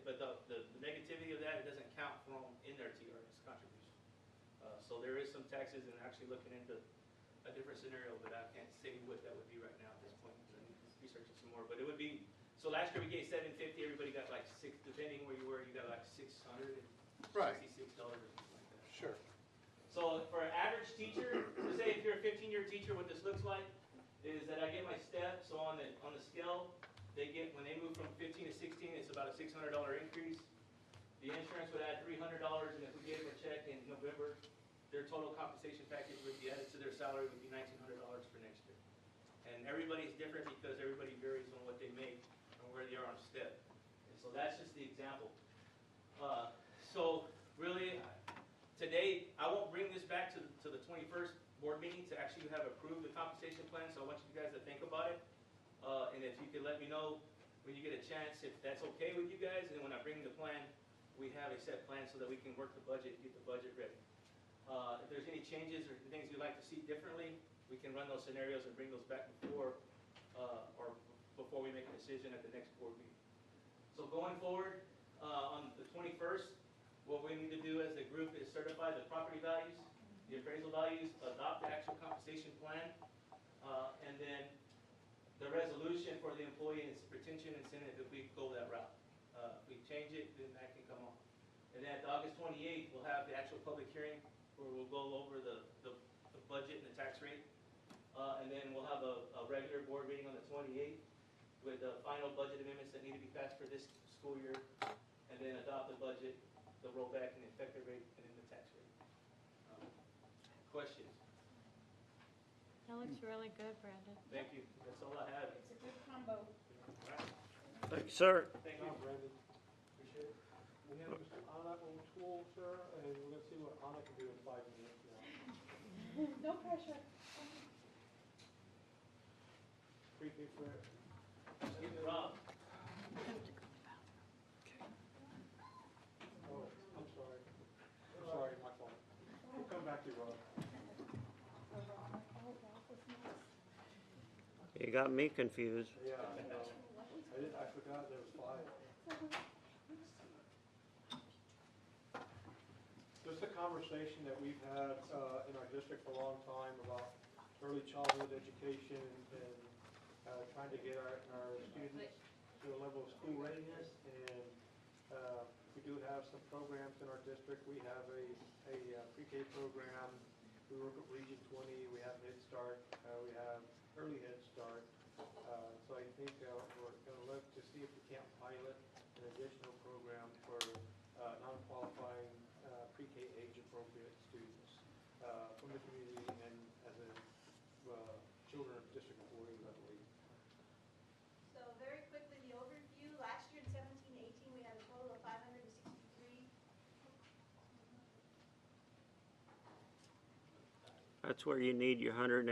but the negativity of that, it doesn't count from in their TRS contribution. So there is some taxes, and actually looking into a different scenario, but I can't say what that would be right now at this point. I need to research it some more, but it would be, so last year we gave $750, everybody got like depending where you were, you got like $666
Right.
or something like that.
Sure.
So for an average teacher, let's say if you're a 15-year teacher, what this looks like is that I get my step, so on the scale, they get, when they move from 15 to 16, it's about a $600 increase. The insurance would add $300, and if we gave them a check in November, their total compensation package would be added to their salary would be $1,900 for next year. And everybody's different because everybody varies on what they make and where they are on step. And so that's just the example. So really, today, I won't bring this back to the 21st board meeting to actually have approved the compensation plan, so I want you guys to think about it. And if you could let me know when you get a chance, if that's okay with you guys, and then when I bring the plan, we have a set plan so that we can work the budget, get the budget ready. If there's any changes or things you'd like to see differently, we can run those scenarios and bring those back before we make a decision at the next board meeting. So going forward, on the 21st, what we need to do as a group is certify the property values, the appraisal values, adopt the actual compensation plan, and then the resolution for the employee retention incentive if we go that route. If we change it, then that can come on. And then at August 28th, we'll have the actual public hearing where we'll go over the budget and the tax rate. And then we'll have a regular board meeting on the 28th with the final budget amendments that need to be passed for this school year, and then adopt the budget, the rollback and the effective rate, and then the tax rate. Questions?
That looks really good, Brandon.
Thank you. That's all I have.
It's a good combo.
All right.
Thank you, sir.
Thank you.
Brandon.
Appreciate it.
We have Mr. Anna on tool, sir, and we're gonna see what Anna can do in 5 minutes now.
No pressure.
Pre-K prayer.
Rob.
Oh, I'm sorry. I'm sorry, my fault. We'll come back to you, Rob.
You got me confused.
Yeah, I forgot there was 5. Just a conversation that we've had in our district for a long time about early childhood education and trying to get our students to a level of school readiness. And we do have some programs in our district. We have a pre-K program. We work at Region 20. We have Head Start. We have Early Head Start. So I think we're going to look to see if we can't pilot an additional program for non-qualifying pre-K age appropriate students from the community and as a children of District 40, I believe.
So very quickly, the overview, last year in 17-18, we had a total of 563.
That's where you need your $186.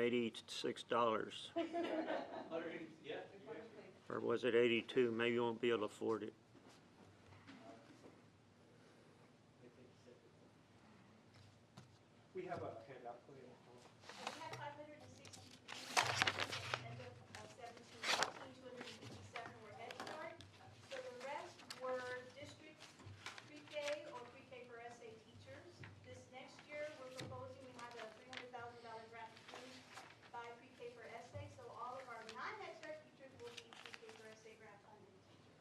Yeah.
Or was it 82? Maybe you won't be able to afford it.
We have a handout for you.
We had 563, end of 17, 257 were Head Start. So the rest were district pre-K or pre-K for SA teachers. This next year, we're proposing, we have a $300,000 grant approved by pre-K for SA. So all of our non-Head Start teachers will be pre-K for SA grant funded teachers.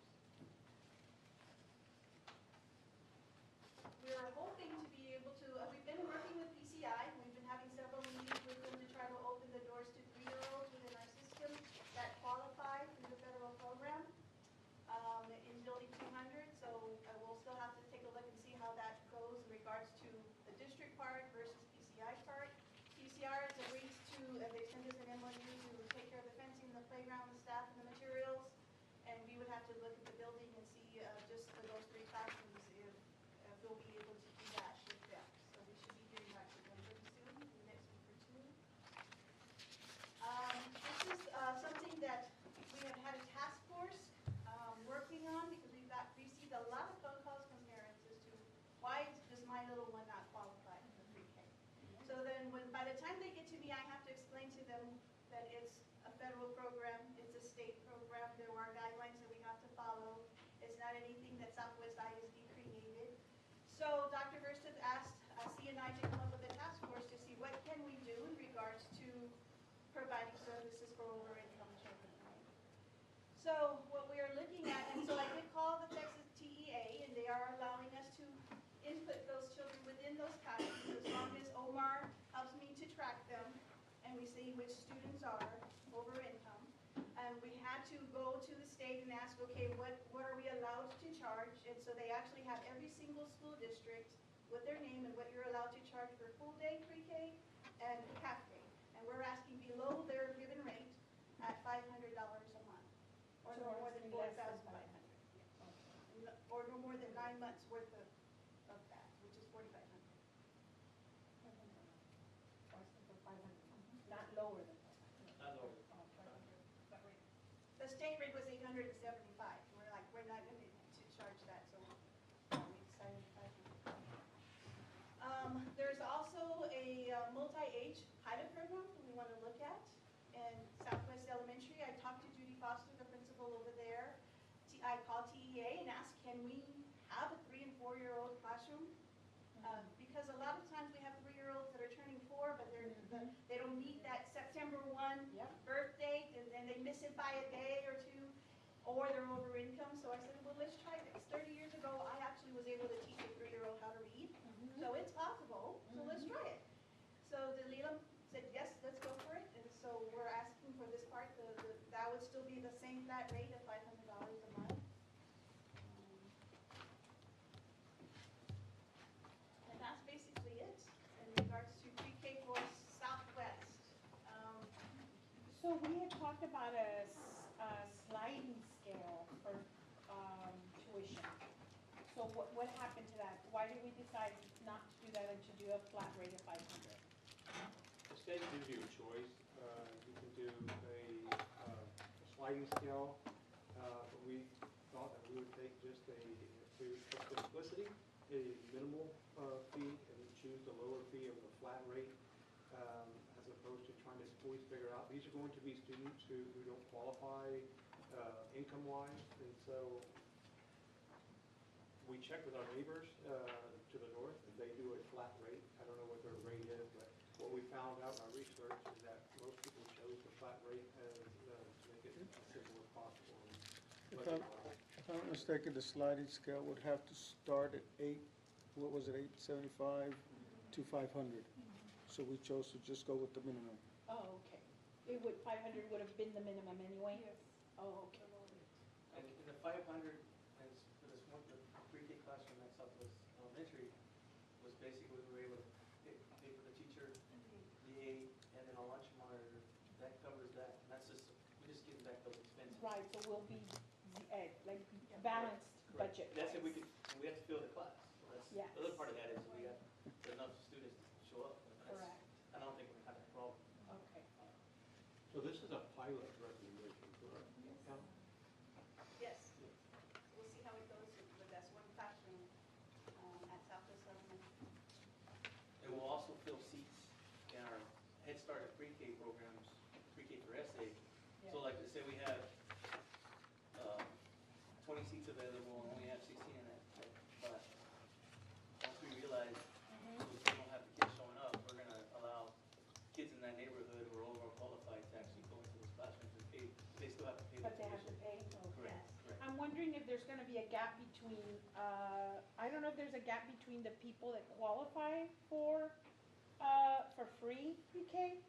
We're hoping to be able to, we've been working with PCI, we've been having several meetings with them to try to open the doors to 3-year-olds within our system that qualify through the federal program in Building 200. So we'll still have to take a look and see how that goes in regards to the district part versus PCI part. PCR has agreed to, they sent us an MOU to take care of the fencing, the playground, the staff, and the materials. And we would have to look at the building and see just for those 3 classrooms if we'll be able to do that with them. So we should be hearing back from them pretty soon, in the next week or 2. This is something that we have had a task force working on because we've received a lot of phone calls from parents as to why does my little one not qualify for pre-K? So then by the time they get to me, I have to explain to them that it's a federal program, it's a state program, there are guidelines that we have to follow. It's not anything that Southwest ISD created. So Dr. Verstead asked CNI to come up with a task force to see what can we do in regards to providing services for lower-income children. So what we are looking at, and so I did call the Texas TEA, and they are allowing us to input those children within those categories as long as Omar helps me to track them, and we see which students are over income. We had to go to the state and ask, okay, what are we allowed to charge? And so they actually have every single school district with their name and what you're allowed to charge for full day pre-K and half day. And we're asking below their given rate at $500 a month, or no more than 4,500. Or no more than 9 months worth of that, which is 4,500.
Not lower than
Not lower.
The state rate was 875. We're like, we're not going to charge that, so we decided 500. There's also a multi-age pilot program that we want to look at in Southwest Elementary. I talked to Judy Foster, the principal over there. I called TEA and asked, can we have a 3- and 4-year-old classroom? Because a lot of times we have 3-year-olds that are turning 4, but they don't meet that September 1 birth date, and then they miss it by a day or 2, or they're over income. So I said, well, let's try this. 30 years ago, I actually was able to teach a 3-year-old how to read. So it's possible, so let's try it. So Delilah said, yes, let's go for it. And so we're asking for this part, that would still be the same flat rate of $500 a month. And that's basically it in regards to pre-K for Southwest.
So we had talked about a sliding scale for tuition. So what happened to that? Why did we decide not to do that and to do a flat rate of 500?
The state gives you a choice. You can do a sliding scale, but we thought that we would take just for simplicity, a minimal fee, and choose the lower fee of the flat rate, as opposed to trying to always figure out. These are going to be students who don't qualify income-wise, and so we check with our neighbors to the north, and they do a flat rate. I don't know what their rate is, but what we found out in our research is that most people chose the flat rate to make it as simple as possible.
If I'm not mistaken, the sliding scale would have to start at 875 to 500. So we chose to just go with the minimum.
Oh, okay. 500 would have been the minimum anyway? Yes. Oh, okay.
And the 500 is for this one, the pre-K classroom at Southwest Elementary was basically we were able to pay for the teacher, the aide, and then a lunch monitor. That covers that. And that's just, we just give back those expenses.
Right, so we'll be like balanced budget.
That's if we could, we have to fill the class. So that's,
Yes.
the other part of that is we got enough students to show up. And that's-
Correct.
I don't think we're gonna have that problem.
Okay.
So this is a pilot recommendation, correct?
Yes. We'll see how it goes with that one classroom at Southwest Elementary.
And we'll also fill Start pre-K programs, pre-K for SA. So like, let's say we have, 20 seats available and only have 16 in that class. Once we realize those we don't have the kids showing up, we're gonna allow kids in that neighborhood who are overqualified to actually go into those classrooms and pay, they still have to pay the
But they have to
tuition.
pay?
Correct, correct.
I'm wondering if there's gonna be a gap between, I don't know if there's a gap between the people that qualify for free pre-K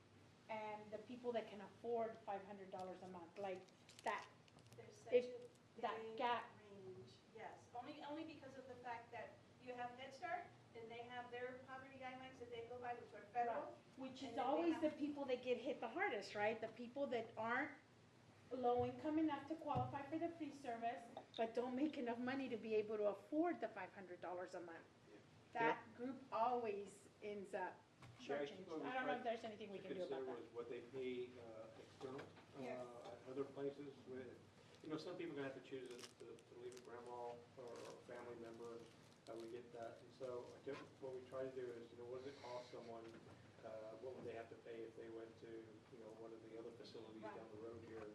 and the people that can afford $500 a month, like that,
There's
if
such a
that
big
gap.
range, yes. Only because of the fact that you have Head Start, and they have their poverty guidelines that they go by, which are federal.
Which
And
is
then they
always
have-
the people that get hit the hardest, right? The people that aren't low income enough to qualify for the free service, but don't make enough money to be able to afford the $500 a month. That group always ends up
Yeah,
shortchanged.
what we
I don't know
tried
if there's anything we
to
can do about
consider
that.
was what they pay external
Yes.
at other places with, some people are gonna have to choose to leave a grandma or a family member, we get that. And so I think what we try to do is, what does it cost someone, what would they have to pay if they went to, one of the other facilities
Right.
down the road here? And,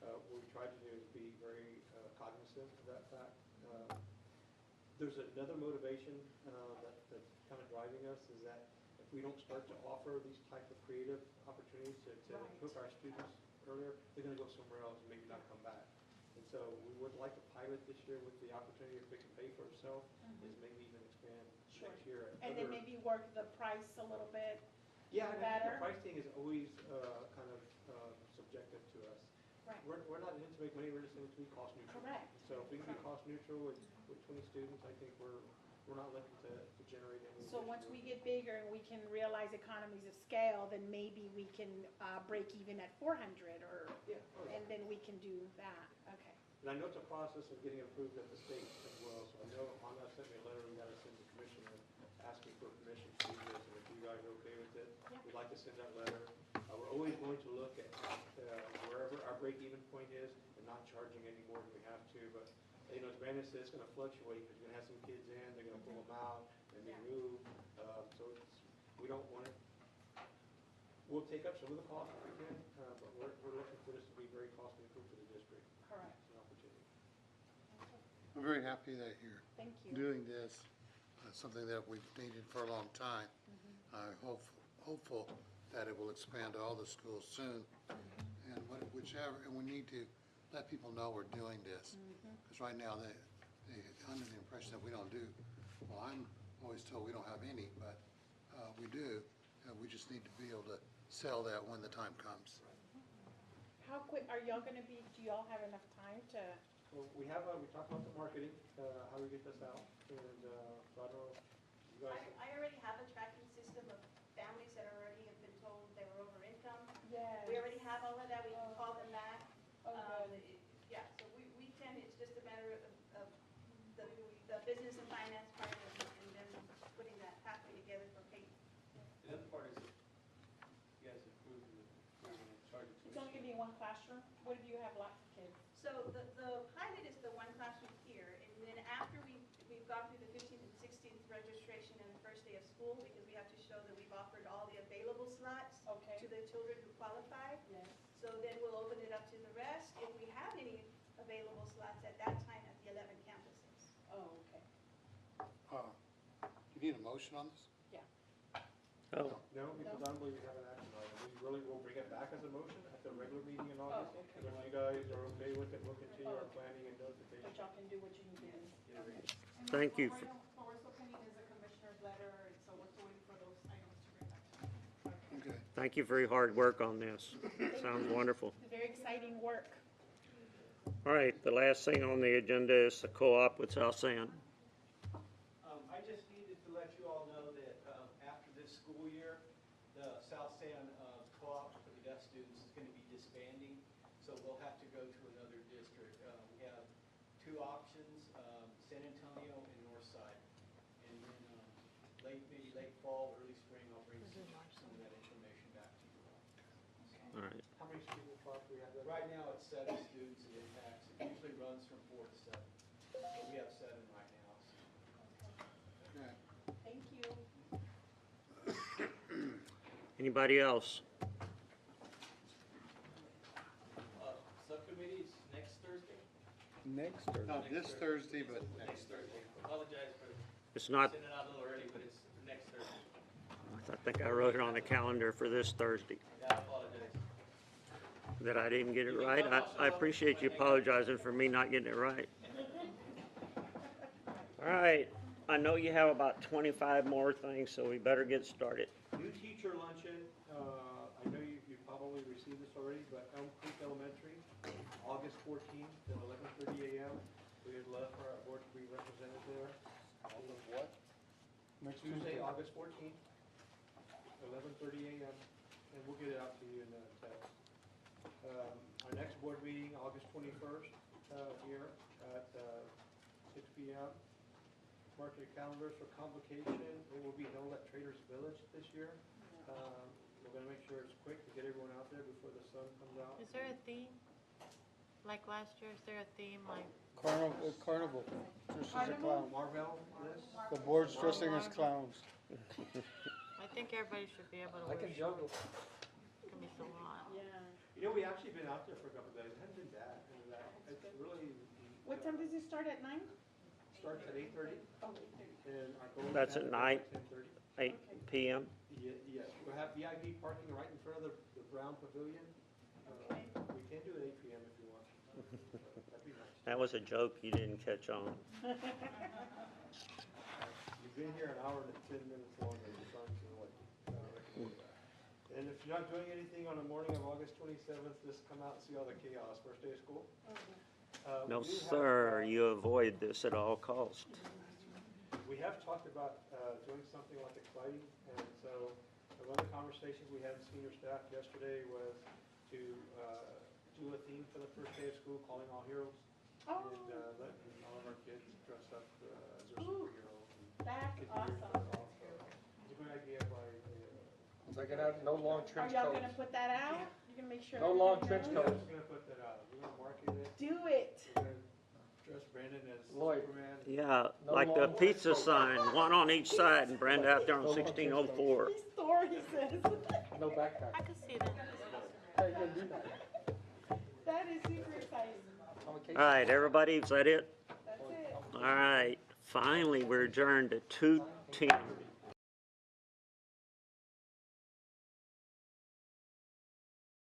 what we try to do is be very cognizant of that fact. There's another motivation that's kind of driving us, is that if we don't start to offer these type of creative opportunities to
Right.
hook our students earlier, they're gonna go somewhere else and maybe not come back. And so we would like to pilot this year with the opportunity, if they can pay for itself, is maybe even expand
Sure.
next year. at
And then
other-
maybe work the price a little bit.
Yeah, and I think
better.
the price thing is always kind of subjective to us.
Right.
We're not in it to make money, we're just in it to be cost neutral.
Correct.
So if we can be cost neutral with 20 students, I think we're not looking to generate any.
So once
additional-
we get bigger and we can realize economies of scale, then maybe we can break even at 400
Yeah.
and then we can do that. Okay.
And I know it's a process of getting approved at the state as well, so I know Honda sent me a letter, we gotta send the commissioner asking for permission to do this, and if you guys are okay with it, we'd like to send that letter. We're always going to look at wherever our break-even point is, and not charging any more than we have to, but, as Brandon said, it's gonna fluctuate, because you're gonna have some kids in, they're gonna pull them out, and they move, so we don't want it. We'll take up some of the cost if we can, but we're looking for this to be very cost neutral for the district.
Correct.
It's an opportunity.
I'm very happy that you're
Thank you.
doing this, something that we've needed for a long time. I'm hopeful that it will expand to all the schools soon. And and we need to let people know we're doing this. Because right now, they're under the impression that we don't do, well, I'm always told we don't have any, but we do. And we just need to be able to sell that when the time comes.
How quick, are y'all gonna be, do y'all have enough time to?
Well, we talked about the marketing, how we get this out, and, so I don't know, you guys.
I already have a tracking system of families that already have been told they were over income.
Yes.
We already have all of that, we can call them back.
Oh, good.
Yeah, so we can, it's just a matter of the business and finance part and then putting that pathway together for pay.
The other part is, if you guys approve the charge of
It's only gonna be in one classroom? What if you have lots of kids?
So the pilot is the one classroom here, and then after we've gone through the 15th and 16th registration and the first day of school, because we have to show that we've offered all the available slots
Okay.
to the children who qualify.
Yes.
So then we'll open it up to the rest, if we have any available slots at that time at the 11 campuses.
Oh, okay.
You need a motion on this?
Oh,
No, because I don't believe we have an action item. We really will bring it back as a motion at the regular meeting in August.
Oh, okay.
And if you guys are okay with it, we'll continue our planning and notification.
But y'all can do what you need to do.
Get it ready.
thank you.
What we're still pending is a commissioner's letter, and so we're still waiting for those items to bring back.
Okay.
Thank you for your hard work on this. Sounds wonderful.
Very exciting work.
All right, the last thing on the agenda is the co-op with South San.
I just needed to let you all know that after this school year, the South San Co-op for the deaf students is going to be disbanding, so we'll have to go to another district. We have two options, San Antonio and Northside. And then maybe late fall, early spring, I'll bring some of that information back to you all.
All right.
How many student spots do we have there?
Right now, it's 7 students in impacts. It usually runs from 4 to 7. But we have 7 right now.
Thank you.
Anybody else?
Next Thursday.
Not this Thursday, but next Thursday.
Apologize for
It's not,
sending it out a little early, but it's next Thursday.
I think I wrote it on the calendar for this Thursday.
Yeah, I apologize.
That I didn't get it right. I appreciate you apologizing for me not getting it right. All right, I know you have about 25 more things, so we better get started.
New teacher luncheon, I know you probably received this already, but Elm Creek Elementary, August 14th at 11:30 a.m. We would love for our board to be represented there.
What?
Next
Tuesday,
Tuesday.
August 14th, 11:30 a.m., and we'll get it out to you in a text. Our next board meeting, August 21st, here at 6 p.m. Mark your calendars for convocation. It will be held at Traders Village this year. We're gonna make sure it's quick to get everyone out there before the sun comes out.
Is there a theme? Like last year, is there a theme like?
Carnival, dressed as a clown.
Marvell list.
The board's dressing as clowns.
I think everybody should be able to
I
wear
can
shorts.
juggle.
It can be so hot.
Yeah.
You know, we actually been out there for a couple of days. It hasn't been bad. It's really.
What time does it start, at 9?
Starts at 8:30.
Oh, 8:30.
And our goal is
That's
to
at
have
night?
it by 10:30.
8 p.m.
Yes, we'll have VIP parking right in front of the Brown Pavilion. We can do it 8 p.m. if you want. That'd be nice.
That was a joke you didn't catch on.
You've been here an hour and 10 minutes longer, you're trying to like. And if you're not doing anything on the morning of August 27th, just come out and see all the chaos, first day of school.
No,
We do have,
sir, you avoid this at all costs.
We have talked about doing something like exciting, and so one of the conversations we had with senior staff yesterday was to do a theme for the first day of school, calling all heroes.
Oh.
And letting all of our kids dress up as their superheroes.
That's
Get the year
awesome.
started off. It's a good idea by.
Check it out, no long
Are
trench
y'all
coats.
gonna put that out? You can make sure.
No long
everybody
trench
knows?
coats.
We're gonna put that out. We're gonna market it.
Do it.
We're gonna dress Brandon as
Lloyd.
Superman.
Yeah,
No
like the
long
pizza
trench coat.
sign, one on each side, and Brenda out there on
No long trench
1604.
He's Thor, he says.
No backpack.
I could see that.
How you gonna do that?
That is super exciting.
On vacation.
All right, everybody, is that it?
That's it.
All right, finally, we're adjourned to 2:10.